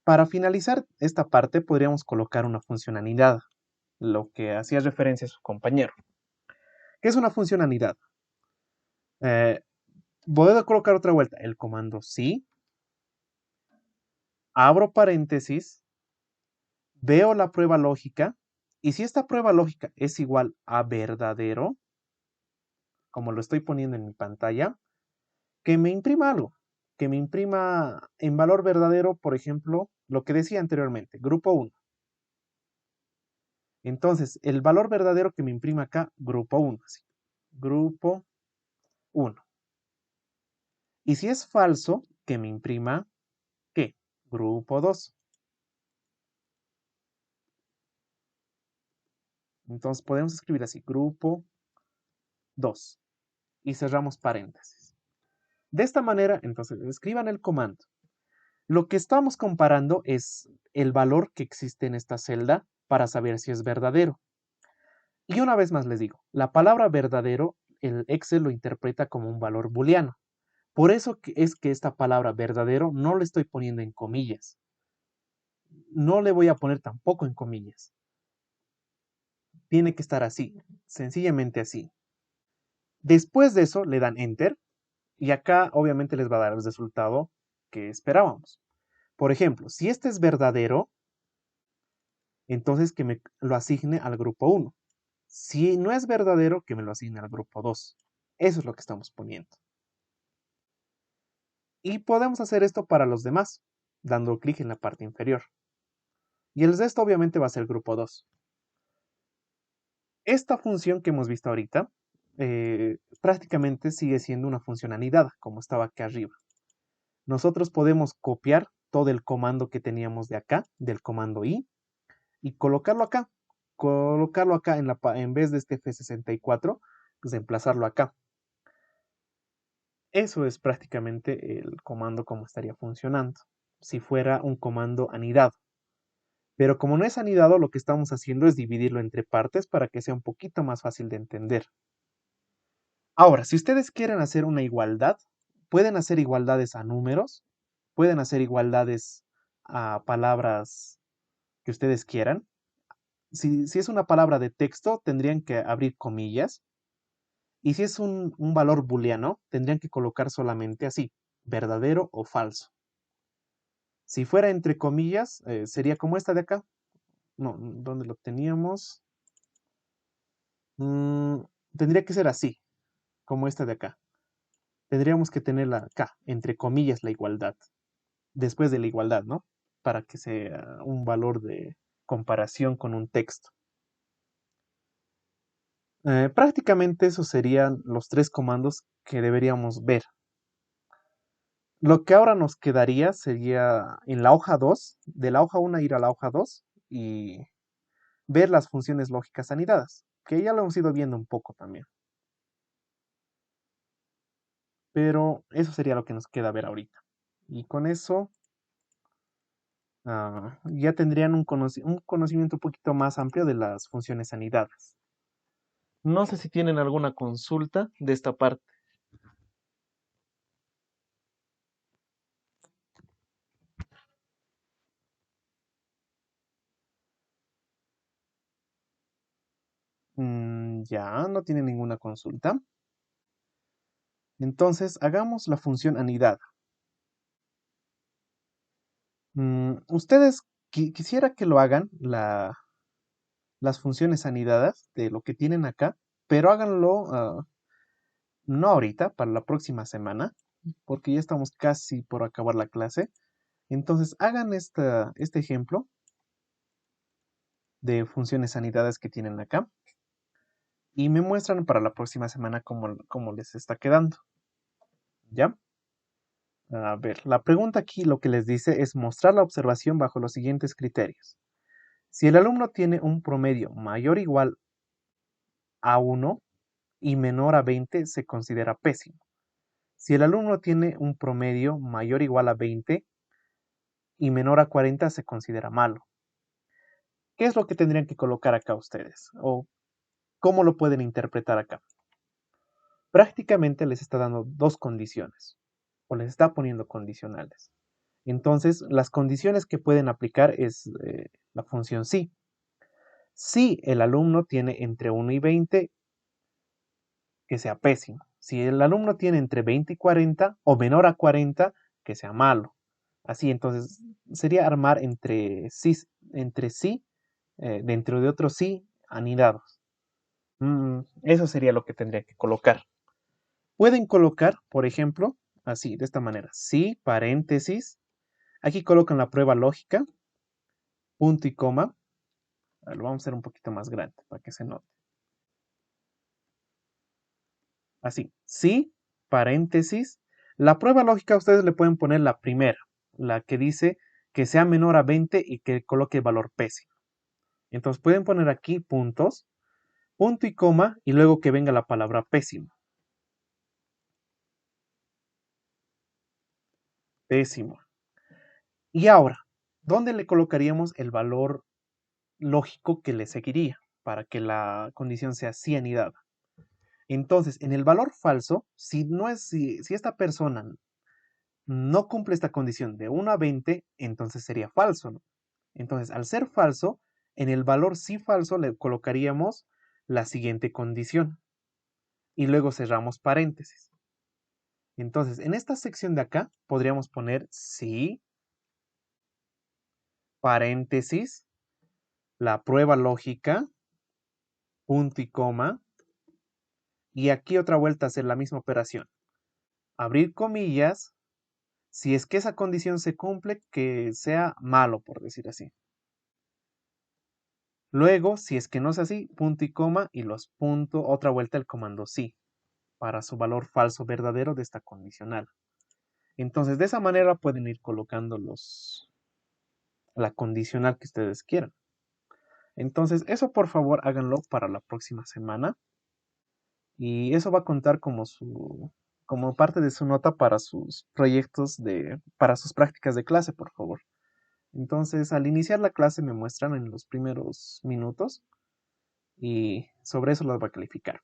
para finalizar esta parte, podríamos colocar una función anidada, lo que hacía referencia a su compañero. ¿Qué es una función anidada? Voy a colocar otra vuelta. El comando sí, abro paréntesis, veo la prueba lógica, y si esta prueba lógica es igual a verdadero, como lo estoy poniendo en mi pantalla, que me imprima algo, que me imprima en valor verdadero, por ejemplo, lo que decía anteriormente, grupo 1. Entonces, el valor verdadero que me imprima acá, grupo 1, así, grupo 1. Y si es falso, que me imprima, ¿qué? Grupo 2. Entonces podemos escribir así, grupo 2. Y cerramos paréntesis. De esta manera, entonces, escriban el comando. Lo que estamos comparando es el valor que existe en esta celda para saber si es verdadero. Y una vez más les digo, la palabra verdadero, el Excel lo interpreta como un valor booleano. Por eso es que esta palabra verdadero no le estoy poniendo en comillas. No le voy a poner tampoco en comillas. Tiene que estar así, sencillamente así. Después de eso le dan Enter y acá obviamente les va a dar el resultado que esperábamos. Por ejemplo, si este es verdadero, entonces que me lo asigne al grupo 1. Si no es verdadero, que me lo asigne al grupo 2. Eso es lo que estamos poniendo. Y podemos hacer esto para los demás, dando clic en la parte inferior. Y el resto obviamente va a ser el grupo 2. Esta función que hemos visto ahorita prácticamente sigue siendo una función anidada, como estaba aquí arriba. Nosotros podemos copiar todo el comando que teníamos de acá, del comando i, y colocarlo acá. Colocarlo acá en vez de este F64, pues emplazarlo acá. Eso es prácticamente el comando como estaría funcionando, si fuera un comando anidado. Pero como no es anidado, lo que estamos haciendo es dividirlo entre partes para que sea un poquito más fácil de entender. Ahora, si ustedes quieren hacer una igualdad, pueden hacer igualdades a números, pueden hacer igualdades a palabras que ustedes quieran. Si es una palabra de texto, tendrían que abrir comillas. Y si es un valor booleano, tendrían que colocar solamente así, verdadero o falso. Si fuera entre comillas, sería como esta de acá. No, ¿dónde lo teníamos? Tendría que ser así, como esta de acá. Tendríamos que tenerla acá, entre comillas, la igualdad. Después de la igualdad, ¿no? Para que sea un valor de comparación con un texto. Prácticamente esos serían los tres comandos que deberíamos ver. Lo que ahora nos quedaría sería en la hoja 2, de la hoja 1 ir a la hoja 2 y ver las funciones lógicas anidadas, que ya lo hemos ido viendo un poco también. Pero eso sería lo que nos queda ver ahorita. Y con eso ya tendrían un conocimiento un poquito más amplio de las funciones anidadas. No sé si tienen alguna consulta de esta parte. Ya, no tienen ninguna consulta. Entonces, hagamos la función anidada. Ustedes quisiera que lo hagan las funciones anidadas de lo que tienen acá, pero háganlo no ahorita, para la próxima semana, porque ya estamos casi por acabar la clase. Entonces, hagan este ejemplo de funciones anidadas que tienen acá y me muestran para la próxima semana cómo les está quedando. ¿Ya? A ver, la pregunta aquí lo que les dice es mostrar la observación bajo los siguientes criterios. Si el alumno tiene un promedio mayor o igual a 1 y menor a 20, se considera pésimo. Si el alumno tiene un promedio mayor o igual a 20 y menor a 40, se considera malo. ¿Qué es lo que tendrían que colocar acá ustedes? ¿O cómo lo pueden interpretar acá? Prácticamente les está dando dos condiciones, o les está poniendo condicionales. Entonces, las condiciones que pueden aplicar es la función si. Si el alumno tiene entre 1 y 20, que sea pésimo. Si el alumno tiene entre 20 y 40 o menor a 40, que sea malo. Así, entonces, sería armar entre sí, dentro de otros sí, anidados. Eso sería lo que tendría que colocar. Pueden colocar, por ejemplo, así, de esta manera. Sí, paréntesis. Aquí colocan la prueba lógica, punto y coma. Lo vamos a hacer un poquito más grande para que se note. Así, sí, paréntesis. La prueba lógica ustedes le pueden poner la primera, la que dice que sea menor a 20 y que coloque el valor pésimo. Entonces pueden poner aquí puntos, punto y coma, y luego que venga la palabra pésimo. Pésimo. Y ahora, ¿dónde le colocaríamos el valor lógico que le seguiría para que la condición sea sí anidada? Entonces, en el valor falso, si esta persona no cumple esta condición de 1 a 20, entonces sería falso, ¿no? Entonces, al ser falso, en el valor sí falso le colocaríamos la siguiente condición y luego cerramos paréntesis. Entonces, en esta sección de acá podríamos poner sí, paréntesis, la prueba lógica, punto y coma, y aquí otra vuelta a hacer la misma operación. Abrir comillas, si es que esa condición se cumple, que sea malo, por decir así. Luego, si es que no es así, punto y coma y los puntos, otra vuelta el comando sí, para su valor falso verdadero de esta condicional. Entonces, de esa manera pueden ir colocando la condicional que ustedes quieran. Entonces, eso por favor háganlo para la próxima semana. Y eso va a contar como parte de su nota para sus proyectos para sus prácticas de clase, por favor. Entonces, al iniciar la clase me muestran en los primeros minutos y sobre eso las va a calificar.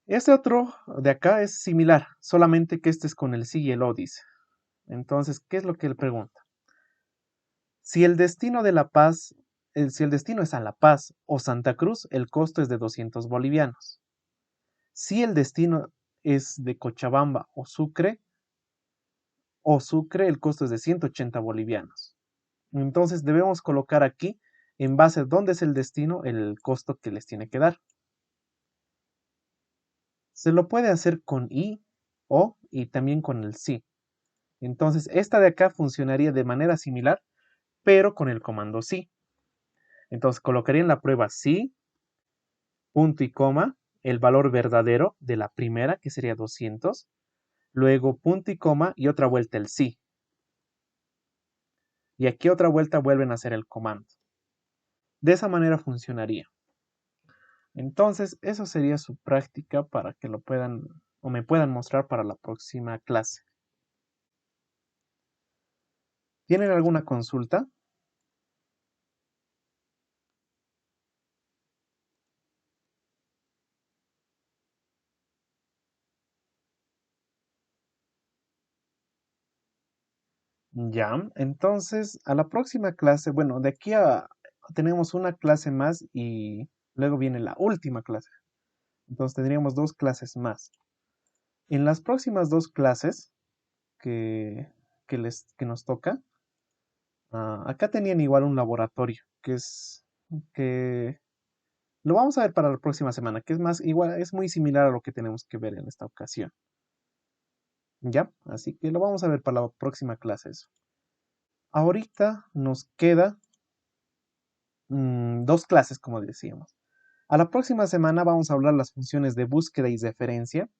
Este otro de acá es similar, solamente que este es con el sí y el o, dice. Entonces, ¿qué es lo que él pregunta? Si el destino si el destino es a La Paz o Santa Cruz, el costo es de 200 bolivianos. Si el destino es de Cochabamba o Sucre, el costo es de 180 bolivianos. Entonces debemos colocar aquí, en base a dónde es el destino, el costo que les tiene que dar. Se lo puede hacer con i, o y también con el sí. Entonces esta de acá funcionaría de manera similar, pero con el comando sí. Entonces colocaría en la prueba sí, punto y coma, el valor verdadero de la primera, que sería 200, luego punto y coma y otra vuelta el sí. Y aquí otra vuelta vuelven a hacer el comando. De esa manera funcionaría. Entonces, eso sería su práctica para que lo puedan o me puedan mostrar para la próxima clase. ¿Tienen alguna consulta? Ya, entonces a la próxima clase, bueno, de aquí a tenemos una clase más y luego viene la última clase. Entonces tendríamos dos clases más. En las próximas dos clases que, que nos toca, acá tenían igual un laboratorio, que lo vamos a ver para la próxima semana, que es más, igual, es muy similar a lo que tenemos que ver en esta ocasión. ¿Ya? Así que lo vamos a ver para la próxima clase eso. Ahorita nos queda dos clases, como decíamos. A la próxima semana vamos a hablar las funciones de búsqueda y referencia,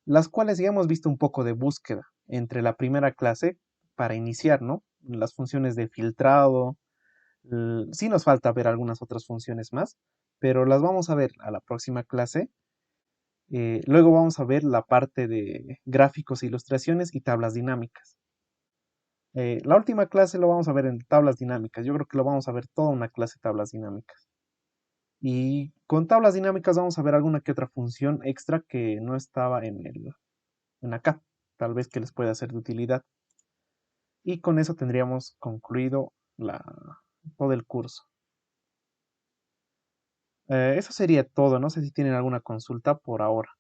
las cuales ya hemos visto un poco de búsqueda. entre la primera clase para iniciar, ¿no? Las funciones de filtrado. Sí nos falta ver algunas otras funciones más, pero las vamos a ver a la próxima clase. Luego vamos a ver la parte de gráficos, ilustraciones y tablas dinámicas. La última clase lo vamos a ver en tablas dinámicas. Yo creo que lo vamos a ver toda una clase de tablas dinámicas. Y con tablas dinámicas vamos a ver alguna que otra función extra que no estaba en acá. Tal vez que les pueda ser de utilidad. Y con eso tendríamos concluido todo el curso. Eso sería todo. No sé si tienen alguna consulta por ahora.